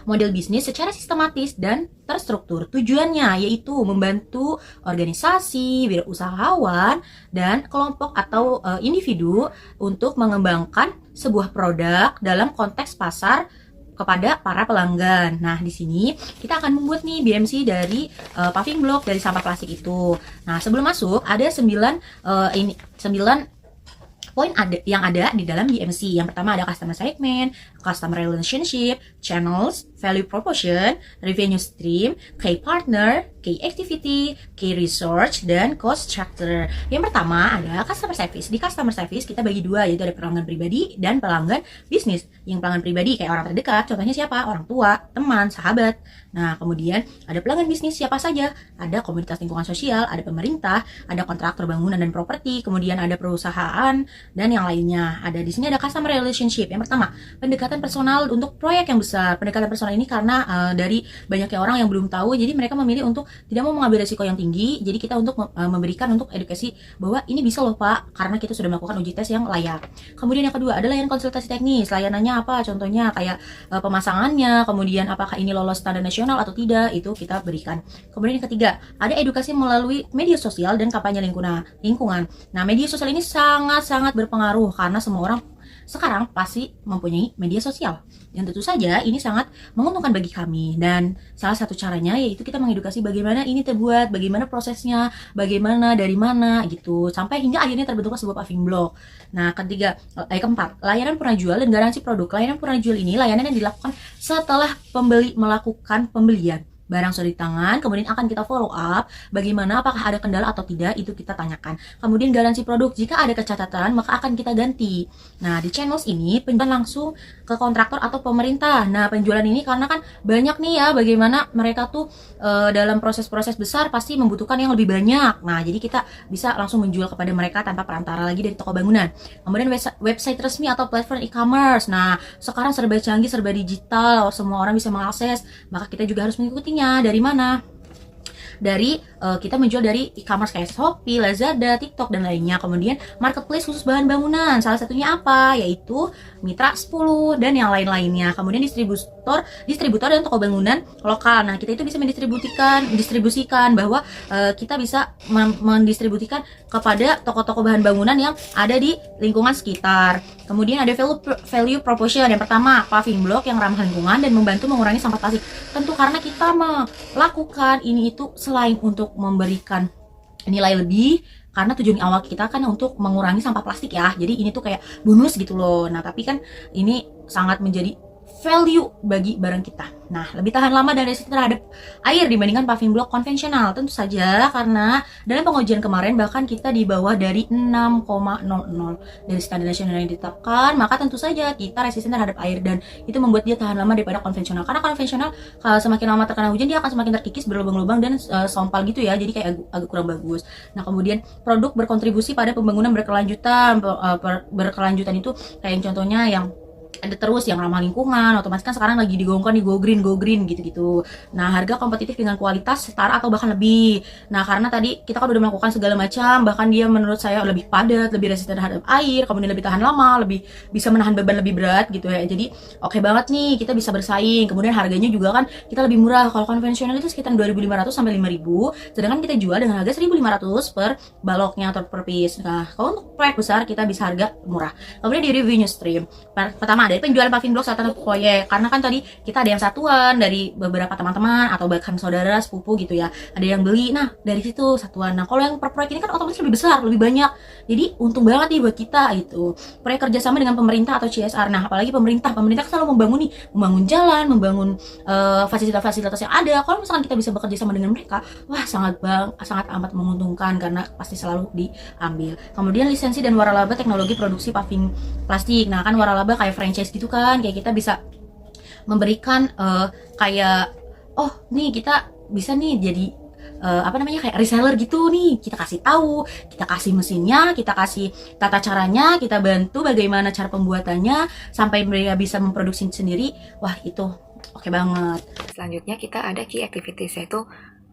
D: model bisnis secara sistematis dan terstruktur. Tujuannya yaitu membantu organisasi, wirausahawan, dan kelompok atau individu untuk mengembangkan sebuah produk dalam konteks pasar kepada para pelanggan. Nah, di sini kita akan membuat nih BMC dari paving block dari sampah plastik itu. Nah, sebelum masuk ada 9 poin yang ada di dalam BMC. Yang pertama ada customer segment, customer relationship, channels, value proposition, revenue stream, key partner, key activity, key research, dan cost structure. Yang pertama ada customer service. Di customer service kita bagi dua, yaitu ada pelanggan pribadi dan pelanggan bisnis. Yang pelanggan pribadi kayak orang terdekat, contohnya siapa? Orang tua, teman, sahabat. Nah, kemudian ada pelanggan bisnis siapa saja? Ada komunitas lingkungan sosial, ada pemerintah, ada kontraktor bangunan dan properti, kemudian ada perusahaan, dan yang lainnya. Ada di sini ada customer relationship. Yang pertama, pendekatan personal untuk proyek yang besar. Pendekatan personal ini karena dari banyaknya orang yang belum tahu, jadi mereka memilih untuk tidak mau mengambil resiko yang tinggi. Jadi kita untuk memberikan untuk edukasi bahwa ini bisa loh Pak, karena kita sudah melakukan uji tes yang layak. Kemudian yang kedua ada layanan konsultasi teknis. Layanannya apa? Contohnya kayak pemasangannya, kemudian apakah ini lolos standar nasional atau tidak, itu kita berikan. Kemudian yang ketiga, ada edukasi melalui media sosial dan kampanye lingkungan. Nah, media sosial ini sangat-sangat berpengaruh karena semua orang sekarang pasti mempunyai media sosial. Dan tentu saja ini sangat menguntungkan bagi kami. Dan salah satu caranya yaitu kita mengedukasi bagaimana ini terbuat, bagaimana prosesnya, bagaimana, dari mana gitu, sampai hingga akhirnya terbentuklah sebuah paving block. Nah, keempat, layanan purna jual dan garansi produk. Layanan purna jual ini layanan yang dilakukan setelah pembeli melakukan pembelian. Barang sudah di tangan, kemudian akan kita follow up bagaimana, apakah ada kendala atau tidak, itu kita tanyakan. Kemudian garansi produk, jika ada kecacatan maka akan kita ganti. Nah, di channels ini penjualan langsung ke kontraktor atau pemerintah. Nah, penjualan ini karena kan banyak nih ya, bagaimana mereka tuh dalam proses-proses besar pasti membutuhkan yang lebih banyak. Nah, jadi kita bisa langsung menjual kepada mereka tanpa perantara lagi dari toko bangunan. Kemudian website resmi atau platform e-commerce. Nah, sekarang serba canggih, serba digital, semua orang bisa mengakses, maka kita juga harus mengikutinya. Dari mana? Dari kita menjual dari e-commerce kayak Shopee, Lazada, TikTok dan lainnya. Kemudian marketplace khusus bahan bangunan. Salah satunya apa? Yaitu Mitra 10 dan yang lain-lainnya. Kemudian distributor dan toko bangunan lokal. Nah, kita itu bisa mendistribusikan bahwa kita bisa mendistribusikan kepada toko-toko bahan bangunan yang ada di lingkungan sekitar. Kemudian ada value proposition. Yang pertama, paving block yang ramah lingkungan dan membantu mengurangi sampah plastik. Tentu karena kita melakukan ini itu selain untuk memberikan nilai lebih, karena tujuan awal kita kan untuk mengurangi sampah plastik ya. Jadi ini tuh kayak bonus gitu loh. Nah, tapi kan ini sangat menjadi value bagi barang kita. Nah, lebih tahan lama dan resisten terhadap air dibandingkan paving block konvensional. Tentu saja karena dalam pengujian kemarin bahkan kita di bawah dari 6,00 dari standar nasional yang ditetapkan, maka tentu saja kita resisten terhadap air dan itu membuat dia tahan lama daripada konvensional. Karena konvensional semakin lama terkena hujan dia akan semakin terkikis, berlubang-lubang dan sompal gitu ya. Jadi kayak agak kurang bagus. Nah, kemudian produk berkontribusi pada pembangunan berkelanjutan. Berkelanjutan itu kayak contohnya yang ada terus yang ramah lingkungan, otomatis kan sekarang lagi digaungkan di go green gitu-gitu. Nah, harga kompetitif dengan kualitas setara atau bahkan lebih. Nah, karena tadi kita kan udah melakukan segala macam, bahkan dia menurut saya lebih padat, lebih resisten terhadap air, kemudian lebih tahan lama, lebih bisa menahan beban lebih berat gitu ya. Jadi oke banget nih, kita bisa bersaing. Kemudian harganya juga kan kita lebih murah. Kalau konvensional itu sekitar 2.500 sampai 5.000, sedangkan kita jual dengan harga 1.500 per baloknya atau per piece. Nah, kalau untuk proyek besar kita bisa harga murah. Kemudian di revenue stream, pertama dari penjualan paving block atau proyek, karena kan tadi kita ada yang satuan dari beberapa teman-teman atau bahkan saudara sepupu gitu ya, ada yang beli, nah dari situ satuan. Nah, kalau yang per proyek ini kan otomatis lebih besar, lebih banyak, jadi untung banget nih buat kita gitu. Proyek kerjasama dengan pemerintah atau CSR. Nah, apalagi pemerintah kan selalu membangun jalan, membangun fasilitas-fasilitas yang ada. Kalau misalkan kita bisa bekerja sama dengan mereka, wah sangat amat menguntungkan karena pasti selalu diambil. Kemudian lisensi dan waralaba teknologi produksi paving plastik. Nah, kan waralaba kayak franchise gitu kan, kayak kita bisa memberikan kayak nih kita bisa nih jadi kayak reseller gitu nih, kita kasih tahu, kita kasih mesinnya, kita kasih tata caranya, kita bantu bagaimana cara pembuatannya sampai mereka bisa memproduksi sendiri. Wah, itu oke banget.
E: Selanjutnya kita ada key activities, yaitu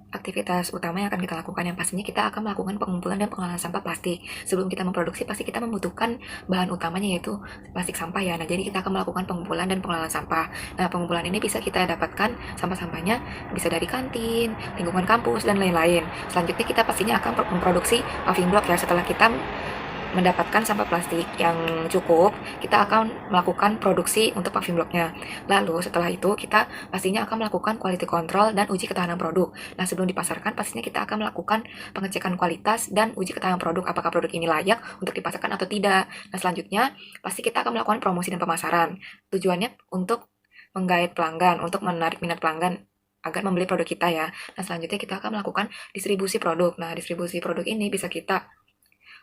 E: aktivitas utama yang akan kita lakukan. Yang pastinya kita akan melakukan pengumpulan dan pengolahan sampah plastik. Sebelum kita memproduksi, pasti kita membutuhkan bahan utamanya yaitu plastik sampah ya. Nah, jadi kita akan melakukan pengumpulan dan pengolahan sampah. Nah, pengumpulan ini bisa kita dapatkan sampah-sampahnya bisa dari kantin, lingkungan kampus, dan lain-lain. Selanjutnya kita pastinya akan memproduksi paving block ya. Setelah kita mendapatkan sampah plastik yang cukup, kita akan melakukan produksi untuk paving blocknya. Lalu setelah itu kita pastinya akan melakukan quality control dan uji ketahanan produk. Nah, sebelum dipasarkan pastinya kita akan melakukan pengecekan kualitas dan uji ketahanan produk, apakah produk ini layak untuk dipasarkan atau tidak. Nah, selanjutnya pasti kita akan melakukan promosi dan pemasaran. Tujuannya untuk menggait pelanggan, untuk menarik minat pelanggan agar membeli produk kita ya. Nah, selanjutnya kita akan melakukan distribusi produk. Nah, distribusi produk ini bisa kita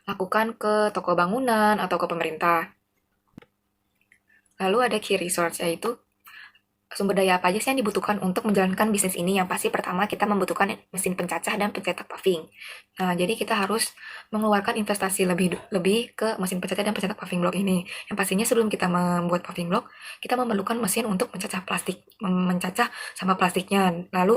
E: lakukan ke toko bangunan atau ke pemerintah. Lalu ada key resource, yaitu sumber daya apa aja sih yang dibutuhkan untuk menjalankan bisnis ini. Yang pasti pertama kita membutuhkan mesin pencacah dan pencetak paving. Nah, jadi kita harus mengeluarkan investasi lebih ke mesin pencacah dan pencetak paving block ini. Yang pastinya sebelum kita membuat paving block, kita memerlukan mesin untuk mencacah sampah plastiknya. Lalu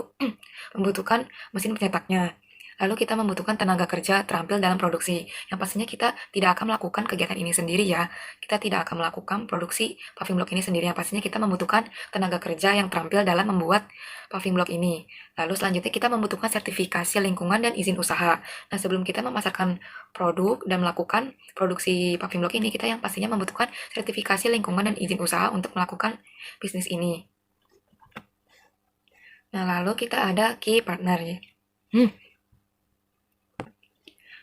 E: membutuhkan mesin pencetaknya. Lalu kita membutuhkan tenaga kerja terampil dalam produksi. Yang pastinya kita tidak akan melakukan kegiatan ini sendiri ya. Kita tidak akan melakukan produksi paving block ini sendiri. Yang pastinya kita membutuhkan tenaga kerja yang terampil dalam membuat paving block ini. Lalu selanjutnya kita membutuhkan sertifikasi lingkungan dan izin usaha. Nah, sebelum kita memasarkan produk dan melakukan produksi paving block ini, kita yang pastinya membutuhkan sertifikasi lingkungan dan izin usaha untuk melakukan bisnis ini. Nah, lalu kita ada key partner ya.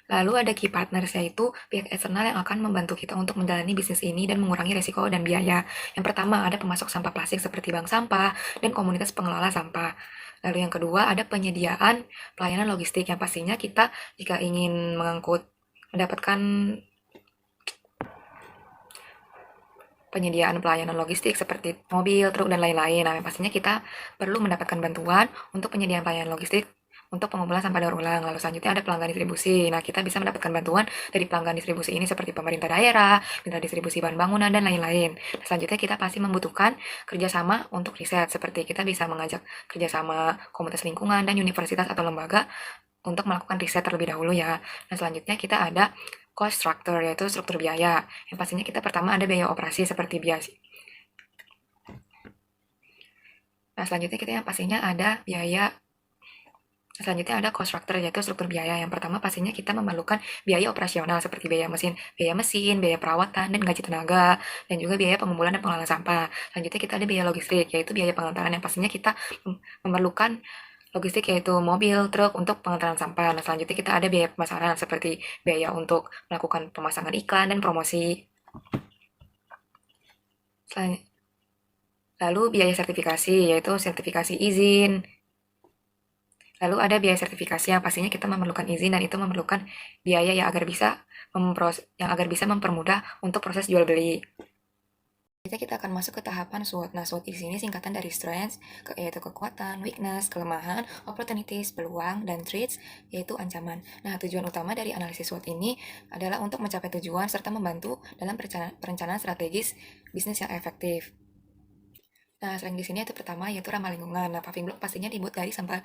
E: Lalu ada key partners, yaitu pihak eksternal yang akan membantu kita untuk menjalani bisnis ini dan mengurangi resiko dan biaya. Yang pertama ada pemasok sampah plastik seperti bank sampah dan komunitas pengelola sampah. Lalu yang kedua ada penyediaan pelayanan logistik, yang pastinya kita jika ingin mendapatkan penyediaan pelayanan logistik seperti mobil, truk, dan lain-lain. Nah, pastinya kita perlu mendapatkan bantuan untuk penyediaan pelayanan logistik untuk pengumpulan sampah daur ulang. Lalu selanjutnya ada pelanggan distribusi. Nah, kita bisa mendapatkan bantuan dari pelanggan distribusi ini seperti pemerintah daerah, mitra distribusi bahan bangunan, dan lain-lain. Selanjutnya kita pasti membutuhkan kerjasama untuk riset, seperti kita bisa mengajak kerjasama komunitas lingkungan dan universitas atau lembaga untuk melakukan riset terlebih dahulu ya. Nah, selanjutnya kita ada cost structure, yaitu struktur biaya. Yang pastinya kita pertama ada biaya operasi seperti biaya. Nah, selanjutnya kita yang pastinya ada Selanjutnya ada cost structure, yaitu struktur biaya. Yang pertama pastinya kita memerlukan biaya operasional seperti biaya mesin, biaya perawatan, dan gaji tenaga, dan juga biaya pengumpulan dan pengelolaan sampah. Selanjutnya kita ada biaya logistik, yaitu biaya pengantaran, yang pastinya kita memerlukan logistik yaitu mobil, truk untuk pengantaran sampah. Nah, selanjutnya kita ada biaya pemasaran seperti biaya untuk melakukan pemasangan iklan dan promosi. Lalu biaya sertifikasi, yaitu sertifikasi izin. Lalu ada biaya sertifikasi, yang pastinya kita memerlukan izin dan itu memerlukan biaya yang agar bisa mempermudah untuk proses jual beli. Kita akan masuk ke tahapan SWOT. Nah, SWOT di sini singkatan dari strengths, yaitu kekuatan, weakness, kelemahan, opportunities, peluang, dan threats, yaitu ancaman. Nah, tujuan utama dari analisis SWOT ini adalah untuk mencapai tujuan serta membantu dalam perencanaan strategis bisnis yang efektif. Nah, selain di sini itu pertama yaitu ramah lingkungan. Nah, paving block pastinya dibuat dari sampah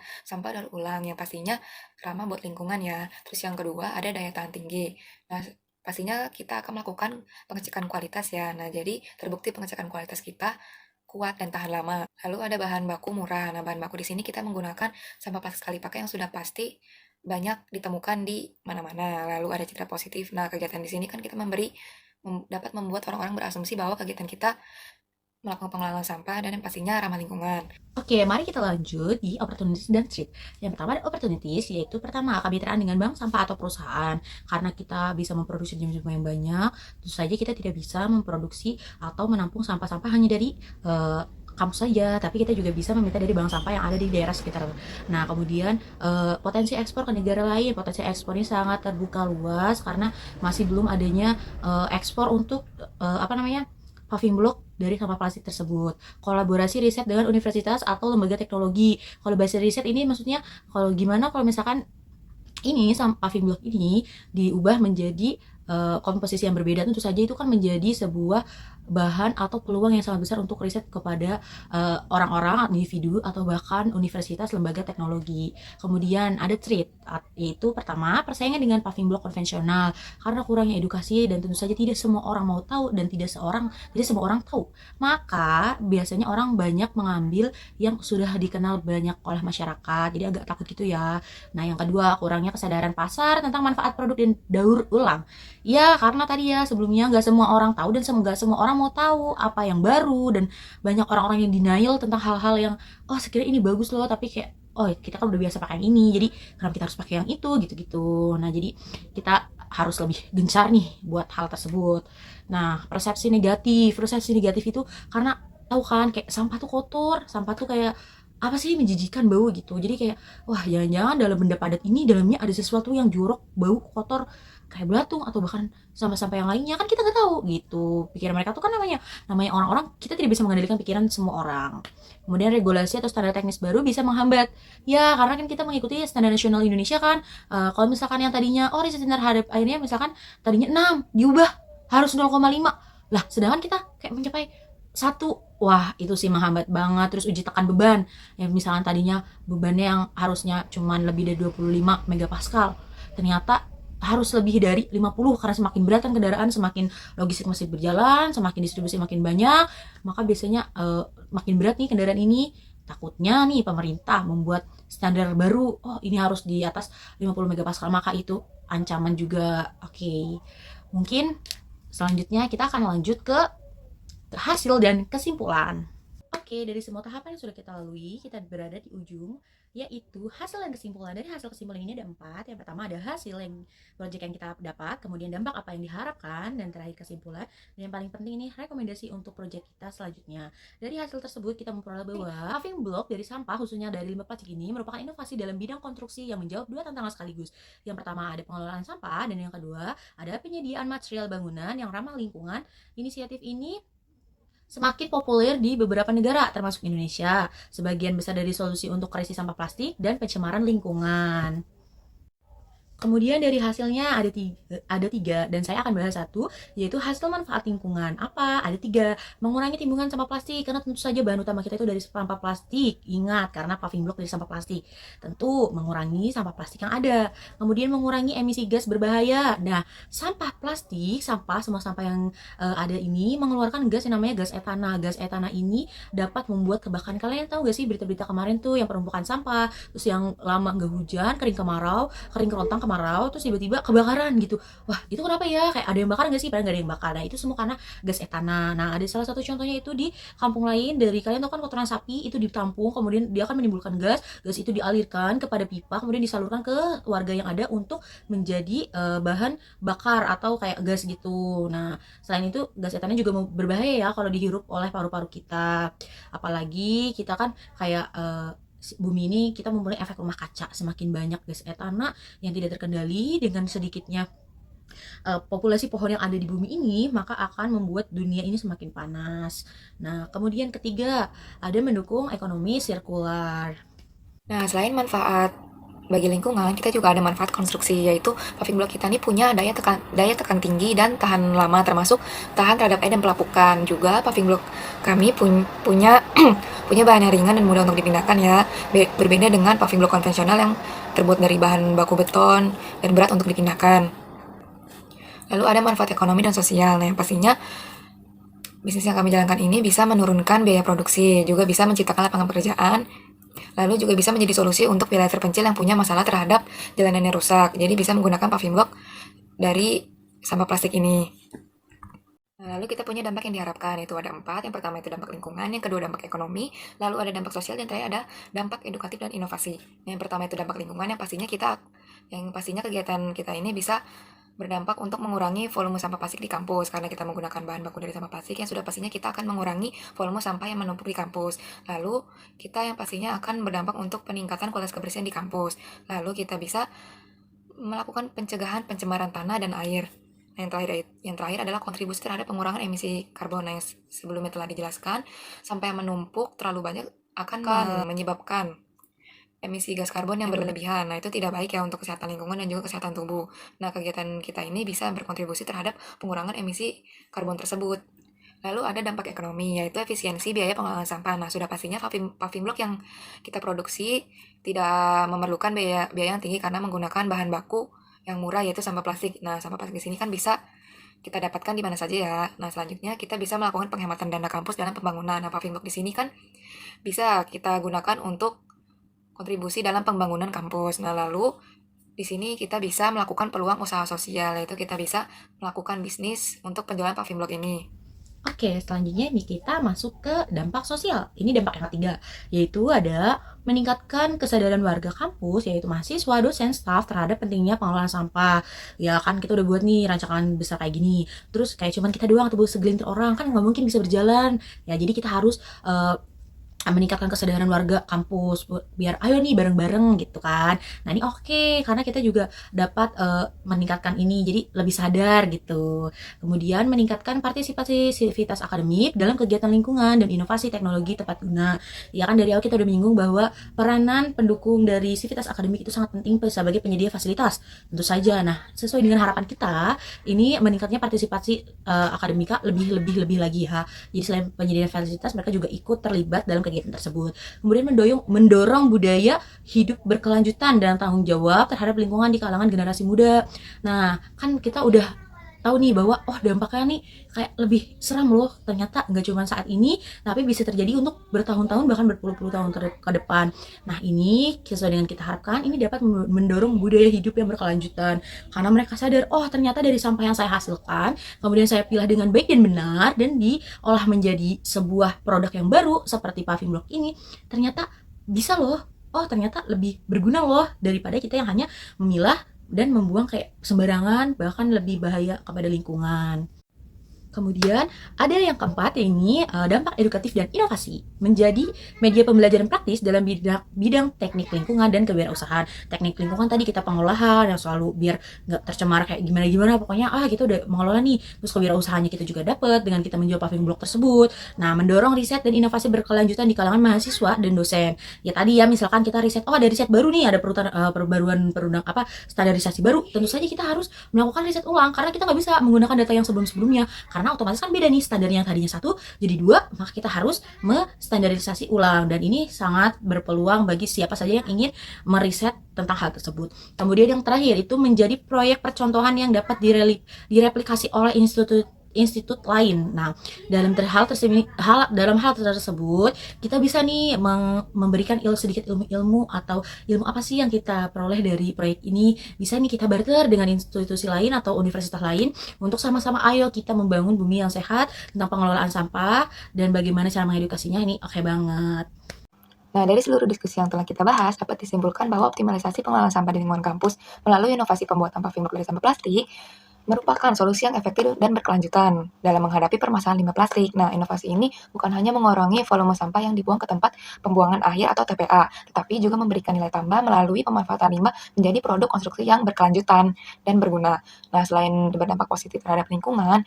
E: daur ulang yang pastinya ramah buat lingkungan ya. Terus yang kedua ada daya tahan tinggi. Nah, pastinya kita akan melakukan pengecekan kualitas ya. Nah, jadi terbukti pengecekan kualitas kita kuat dan tahan lama. Lalu ada bahan baku murah. Nah, bahan baku di sini kita menggunakan sampah plastik sekali pakai yang sudah pasti banyak ditemukan di mana-mana. Lalu ada citra positif. Nah, kegiatan di sini kan kita dapat membuat orang-orang berasumsi bahwa kegiatan kita melakukan pengelolaan sampah dan yang pastinya ramah lingkungan.
D: Oke, mari kita lanjut di opportunities dan threat. Yang pertama ada opportunities, yaitu pertama kemitraan dengan bank sampah atau perusahaan. Karena kita bisa memproduksi jumlah yang banyak, tentu saja kita tidak bisa memproduksi atau menampung sampah-sampah hanya dari kampus saja, tapi kita juga bisa meminta dari bank sampah yang ada di daerah sekitar. Nah, kemudian potensi ekspor ke negara lain, potensi ekspor ini sangat terbuka luas karena masih belum adanya ekspor untuk paving block dari sampah plastik tersebut. Kolaborasi riset dengan universitas atau lembaga teknologi. Kolaborasi riset ini maksudnya kalau misalkan ini sampah paving block ini diubah menjadi komposisi yang berbeda, tentu saja itu kan menjadi sebuah bahan atau peluang yang sangat besar untuk riset kepada orang-orang, individu, atau bahkan universitas, lembaga teknologi. Kemudian ada threat, yaitu pertama persaingan dengan paving block konvensional karena kurangnya edukasi dan tentu saja tidak semua orang mau tahu dan tidak semua orang tahu. Maka biasanya orang banyak mengambil yang sudah dikenal banyak oleh masyarakat, jadi agak takut gitu ya. Nah, yang kedua kurangnya kesadaran pasar tentang manfaat produk dan daur ulang. Ya, karena tadi ya sebelumnya nggak semua orang tahu dan nggak semua orang mau tahu apa yang baru, dan banyak orang-orang yang denial tentang hal-hal yang sekiranya ini bagus loh, tapi kayak kita kan udah biasa pakai yang ini, jadi kenapa kita harus pakai yang itu gitu. Nah, jadi kita harus lebih gencar nih buat hal tersebut. Nah, persepsi negatif itu karena tahu kan kayak sampah tuh kotor, sampah tuh kayak apa sih, menjijikan, bau gitu. Jadi kayak wah, jangan-jangan dalam benda padat ini dalamnya ada sesuatu yang jorok, bau, kotor kayak belatung atau bahkan sampah-sampah yang lainnya, kan kita nggak tahu gitu. Pikiran mereka tuh kan namanya orang-orang, kita tidak bisa mengendalikan pikiran semua orang. Kemudian regulasi atau standar teknis baru bisa menghambat ya, karena kan kita mengikuti standar nasional Indonesia kan. Kalau misalkan yang tadinya riset terhadap airnya misalkan tadinya 6 diubah harus 0,5 lah, sedangkan kita kayak mencapai 1. Wah, itu sih menghambat banget. Terus uji tekan beban yang misalkan tadinya bebannya yang harusnya cuman lebih dari 25 megapascal, ternyata harus lebih dari 50, karena semakin berat kan kendaraan, semakin logistik masih berjalan, semakin distribusi makin banyak, maka biasanya makin berat nih kendaraan ini. Takutnya nih pemerintah membuat standar baru, ini harus di atas 50 megapascal, maka itu ancaman juga. Oke. Mungkin selanjutnya kita akan lanjut ke hasil dan kesimpulan. Oke, dari semua tahapan yang sudah kita lalui, kita berada di ujung, yaitu hasil dan kesimpulan. Dari hasil kesimpulan ini ada 4. Yang pertama ada hasil yang proyek yang kita dapat, kemudian dampak apa yang diharapkan, dan terakhir kesimpulan. Dan yang paling penting ini rekomendasi untuk proyek kita selanjutnya. Dari hasil tersebut kita memperoleh bahwa paving block dari sampah, khususnya dari limbah plastik ini, merupakan inovasi dalam bidang konstruksi yang menjawab 2 tantangan sekaligus. Yang pertama ada pengelolaan sampah, dan yang kedua ada penyediaan material bangunan yang ramah lingkungan. Inisiatif ini semakin populer di beberapa negara termasuk Indonesia. Sebagian besar dari solusi untuk krisis sampah plastik dan pencemaran lingkungan. Kemudian dari hasilnya ada tiga, dan saya akan bahas satu, yaitu hasil manfaat lingkungan. Apa? Ada 3. Mengurangi timbunan sampah plastik, karena tentu saja bahan utama kita itu dari sampah plastik. Ingat, karena paving block dari sampah plastik. Tentu mengurangi sampah plastik yang ada. Kemudian mengurangi emisi gas berbahaya. Nah, semua sampah yang ada ini mengeluarkan gas yang namanya gas etana. Gas etana ini dapat membuat kebakaran. Kalian tahu gak sih berita-berita kemarin tuh yang penumpukan sampah, terus yang lama nggak hujan, kering kerontang kemarau, terus tiba-tiba kebakaran gitu. Wah, itu kenapa ya? Kayak ada yang bakar nggak sih? Padahal nggak ada yang bakar. Nah, itu semua karena gas etana. Nah, ada salah satu contohnya itu di kampung lain, dari kalian tahu kan kotoran sapi itu ditampung, kemudian dia akan menimbulkan gas. Gas itu dialirkan kepada pipa, kemudian disalurkan ke warga yang ada untuk menjadi bahan bakar atau kayak gas gitu. Nah, selain itu gas etana juga berbahaya ya kalau dihirup oleh paru-paru kita. Apalagi kita kan kayak bumi ini kita memulai efek rumah kaca, semakin banyak gas etana yang tidak terkendali dengan sedikitnya populasi pohon yang ada di bumi ini, maka akan membuat dunia ini semakin panas. Nah, kemudian ketiga, ada mendukung ekonomi sirkular.
E: Nah, selain manfaat bagi lingkungan, kita juga ada manfaat konstruksi, yaitu paving block kita ini punya daya tekan tinggi dan tahan lama, termasuk tahan terhadap air dan pelapukan. Juga paving block kami punya punya bahan yang ringan dan mudah untuk dipindahkan ya, berbeda dengan paving block konvensional yang terbuat dari bahan baku beton dan berat untuk dipindahkan. Lalu ada manfaat ekonomi dan sosial. Nah, yang pastinya bisnis yang kami jalankan ini bisa menurunkan biaya produksi, juga bisa menciptakan lapangan pekerjaan. Lalu juga bisa menjadi solusi untuk wilayah terpencil yang punya masalah terhadap jalanan yang rusak. Jadi bisa menggunakan paving block dari sampah plastik ini. Nah, lalu kita punya dampak yang diharapkan, itu ada 4. Yang pertama itu dampak lingkungan, yang kedua dampak ekonomi, lalu ada dampak sosial, dan terakhir ada dampak edukatif dan inovasi. Yang pertama itu dampak lingkungan, yang pastinya kegiatan kita ini bisa berdampak untuk mengurangi volume sampah plastik di kampus, karena kita menggunakan bahan baku dari sampah plastik yang sudah pastinya kita akan mengurangi volume sampah yang menumpuk di kampus. Lalu kita yang pastinya akan berdampak untuk peningkatan kualitas kebersihan di kampus. Lalu kita bisa melakukan pencegahan pencemaran tanah dan air. Yang terakhir adalah kontribusi terhadap pengurangan emisi karbon yang sebelumnya telah dijelaskan. Sampai menumpuk terlalu banyak akan menyebabkan emisi gas karbon yang berlebihan. Nah, itu tidak baik ya untuk kesehatan lingkungan dan juga kesehatan tubuh. Nah, kegiatan kita ini bisa berkontribusi terhadap pengurangan emisi karbon tersebut. Lalu ada dampak ekonomi, yaitu efisiensi biaya pengelolaan sampah. Nah, sudah pastinya paving block yang kita produksi tidak memerlukan biaya yang tinggi karena menggunakan bahan baku yang murah, yaitu sampah plastik. Nah, sampah plastik di sini kan bisa kita dapatkan di mana saja ya. Nah, selanjutnya kita bisa melakukan penghematan dana kampus dalam pembangunan. Nah, paving block di sini kan bisa kita gunakan untuk kontribusi dalam pembangunan kampus. Nah, lalu di sini kita bisa melakukan peluang usaha sosial, yaitu kita bisa melakukan bisnis untuk penjualan paving block ini.
D: Oke, selanjutnya ini kita masuk ke dampak sosial. Ini dampak yang ketiga, yaitu ada meningkatkan kesadaran warga kampus, yaitu mahasiswa, dosen, staf terhadap pentingnya pengelolaan sampah. Ya kan kita udah buat nih rancangan besar kayak gini. Terus kayak cuman kita doang atau segelintir orang kan nggak mungkin bisa berjalan. Ya jadi kita harus meningkatkan kesadaran warga kampus biar ayo nih bareng-bareng gitu kan. Nah ini oke, karena kita juga dapat meningkatkan ini jadi lebih sadar gitu. Kemudian meningkatkan partisipasi sivitas akademik dalam kegiatan lingkungan dan inovasi teknologi tepat guna. Ya kan dari awal kita udah menyinggung bahwa peranan pendukung dari sivitas akademik itu sangat penting sebagai penyedia fasilitas. Tentu saja. Nah sesuai dengan harapan kita ini meningkatnya partisipasi akademika lebih lagi ya. Jadi selain penyedia fasilitas mereka juga ikut terlibat dalam kegiatan tersebut. Kemudian mendorong budaya hidup berkelanjutan dan tanggung jawab terhadap lingkungan di kalangan generasi muda. Nah, kan kita udah tahu nih bahwa oh dampaknya nih kayak lebih seram loh, ternyata nggak cuma saat ini tapi bisa terjadi untuk bertahun-tahun bahkan berpuluh-puluh tahun ke depan. Nah ini sesuai dengan kita harapkan ini dapat mendorong budaya hidup yang berkelanjutan karena mereka sadar oh ternyata dari sampah yang saya hasilkan kemudian saya pilah dengan baik dan benar dan diolah menjadi sebuah produk yang baru seperti paving block ini, ternyata bisa loh, oh ternyata lebih berguna loh daripada kita yang hanya memilah dan membuang kayak sembarangan, bahkan lebih bahaya kepada lingkungan. Kemudian ada yang keempat, ini dampak edukatif dan inovasi menjadi media pembelajaran praktis dalam bidang teknik lingkungan dan kewirausahaan. Teknik lingkungan tadi kita pengolahan yang selalu biar nggak tercemar kayak gimana pokoknya kita udah mengelola nih. Terus kewirausahaannya kita juga dapat dengan kita menjual paving block tersebut. Nah mendorong riset dan inovasi berkelanjutan di kalangan mahasiswa dan dosen. Ya tadi ya misalkan kita riset, ada riset baru nih, ada perbaruan perundang standarisasi baru. Tentu saja kita harus melakukan riset ulang karena kita nggak bisa menggunakan data yang sebelum-sebelumnya. Karena otomatis kan beda nih standarnya, yang tadinya 1 jadi 2, maka kita harus menstandarisasi ulang dan ini sangat berpeluang bagi siapa saja yang ingin meriset tentang hal tersebut. Kemudian yang terakhir itu menjadi proyek percontohan yang dapat direplikasi oleh institut lain. Nah, dalam hal tersebut kita bisa nih memberikan sedikit ilmu atau ilmu apa sih yang kita peroleh dari proyek ini, bisa nih kita barter dengan institusi lain atau universitas lain untuk sama-sama ayo kita membangun bumi yang sehat tentang pengelolaan sampah dan bagaimana cara mengedukasinya. Ini oke banget.
E: Nah, dari seluruh diskusi yang telah kita bahas, dapat disimpulkan bahwa optimalisasi pengelolaan sampah di lingkungan kampus melalui inovasi pembuatan paving block dari sampah plastik merupakan solusi yang efektif dan berkelanjutan dalam menghadapi permasalahan limbah plastik. Nah, inovasi ini bukan hanya mengurangi volume sampah yang dibuang ke tempat pembuangan akhir atau TPA, tetapi juga memberikan nilai tambah melalui pemanfaatan limbah menjadi produk konstruksi yang berkelanjutan dan berguna. Nah, selain berdampak positif terhadap lingkungan,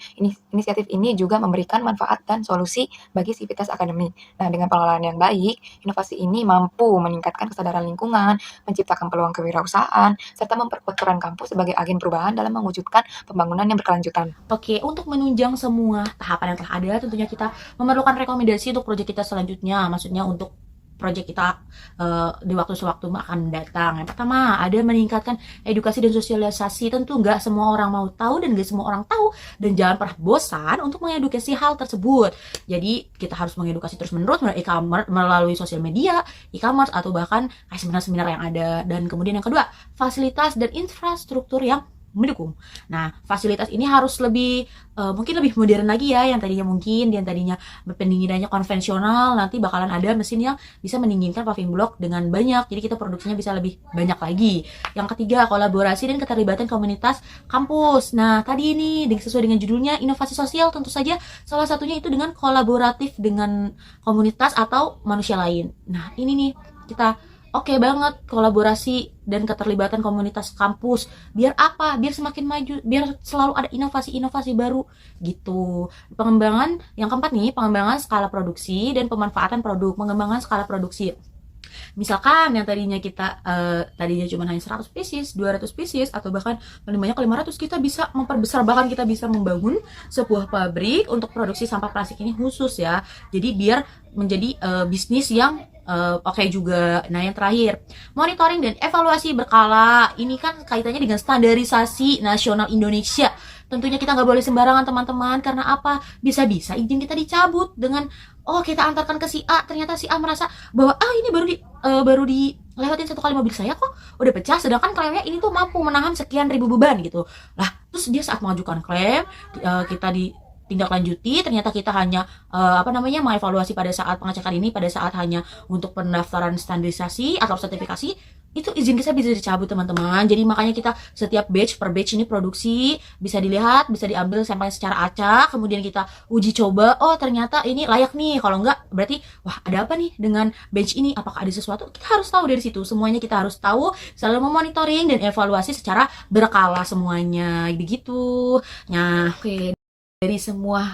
E: inisiatif ini juga memberikan manfaat dan solusi bagi sivitas akademik. Nah, dengan pengelolaan yang baik, inovasi ini mampu meningkatkan kesadaran lingkungan, menciptakan peluang kewirausahaan, serta memperkuat peran kampus sebagai agen perubahan dalam mewujudkan pembangunan yang berkelanjutan.
D: Oke, untuk menunjang semua tahapan yang telah ada, tentunya kita memerlukan rekomendasi untuk proyek kita selanjutnya. Maksudnya untuk proyek kita di waktu sewaktu akan datang. Yang pertama, ada meningkatkan edukasi dan sosialisasi. Tentu nggak semua orang mau tahu dan nggak semua orang tahu. Dan jangan pernah bosan untuk mengedukasi hal tersebut. Jadi, kita harus mengedukasi terus-menerus melalui sosial media, e-commerce, atau bahkan seminar-seminar yang ada. Dan kemudian yang kedua, fasilitas dan infrastruktur yang mendukung. Nah, fasilitas ini harus lebih mungkin lebih modern lagi ya, yang tadinya pendinginannya konvensional, nanti bakalan ada mesin yang bisa mendinginkan paving block dengan banyak. Jadi kita produksinya bisa lebih banyak lagi. Yang ketiga, kolaborasi dan keterlibatan komunitas kampus. Nah, tadi ini sesuai dengan judulnya inovasi sosial, tentu saja salah satunya itu dengan kolaboratif dengan komunitas atau manusia lain. Nah, ini nih kita oke banget kolaborasi dan keterlibatan komunitas kampus. Biar apa? Biar semakin maju, biar selalu ada inovasi-inovasi baru gitu. Pengembangan yang keempat nih, pengembangan skala produksi dan pemanfaatan produk. Pengembangan skala produksi. Misalkan yang tadinya kita tadinya cuma hanya 100 pieces, 200 pieces, atau bahkan paling banyak 500, kita bisa memperbesar, bahkan kita bisa membangun sebuah pabrik untuk produksi sampah plastik ini khusus ya. Jadi biar menjadi bisnis yang oke juga. Nah yang terakhir, monitoring dan evaluasi berkala. Ini kan kaitannya dengan standarisasi nasional Indonesia. Tentunya kita nggak boleh sembarangan teman-teman, karena apa? Bisa-bisa izin kita dicabut dengan kita antarkan ke si A, ternyata si A merasa bahwa ini baru dilewatin 1 kali mobil saya kok udah pecah, sedangkan klaimnya ini tuh mampu menahan sekian ribu beban gitu. Lah, terus dia saat mengajukan klaim kita tindak lanjuti, ternyata kita hanya mengevaluasi pada saat pengecekan ini, pada saat hanya untuk pendaftaran standarisasi atau sertifikasi, itu izin kita bisa dicabut teman-teman. Jadi makanya kita setiap batch per batch ini produksi bisa dilihat, bisa diambil sampelnya secara acak, kemudian kita uji coba, ternyata ini layak nih, kalau enggak berarti ada apa nih dengan batch ini, apakah ada sesuatu, kita harus tahu dari situ. Semuanya kita harus tahu, selalu memonitoring dan evaluasi secara berkala semuanya begitu. Nah, oke. Dari semua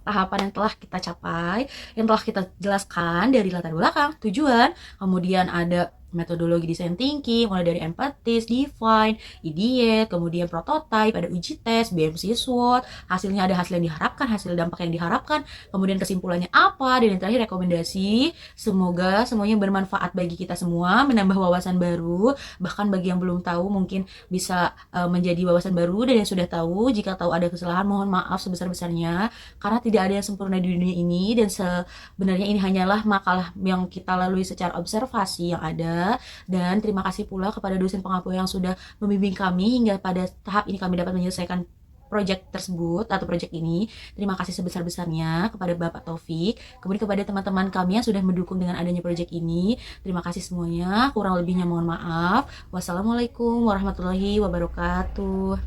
D: tahapan yang telah kita capai, yang telah kita jelaskan dari latar belakang, tujuan, kemudian ada metodologi design thinking, mulai dari empathis, define, idiot, kemudian prototype, ada uji tes, BMC SWOT, hasilnya ada hasil yang diharapkan, hasil dampak yang diharapkan, kemudian kesimpulannya apa, dan yang terakhir rekomendasi. Semoga semuanya bermanfaat bagi kita semua, menambah wawasan baru, bahkan bagi yang belum tahu mungkin bisa menjadi wawasan baru, dan yang sudah tahu, jika tahu ada kesalahan mohon maaf sebesar-besarnya, karena tidak ada yang sempurna di dunia ini, dan sebenarnya ini hanyalah makalah yang kita lalui secara observasi yang ada. Dan terima kasih pula kepada dosen pengampu yang sudah membimbing kami hingga pada tahap ini kami dapat menyelesaikan proyek tersebut atau proyek ini. Terima kasih sebesar-besarnya kepada Bapak Taufik, kemudian kepada teman-teman kami yang sudah mendukung dengan adanya proyek ini. Terima kasih semuanya, kurang lebihnya mohon maaf. Wassalamualaikum warahmatullahi wabarakatuh.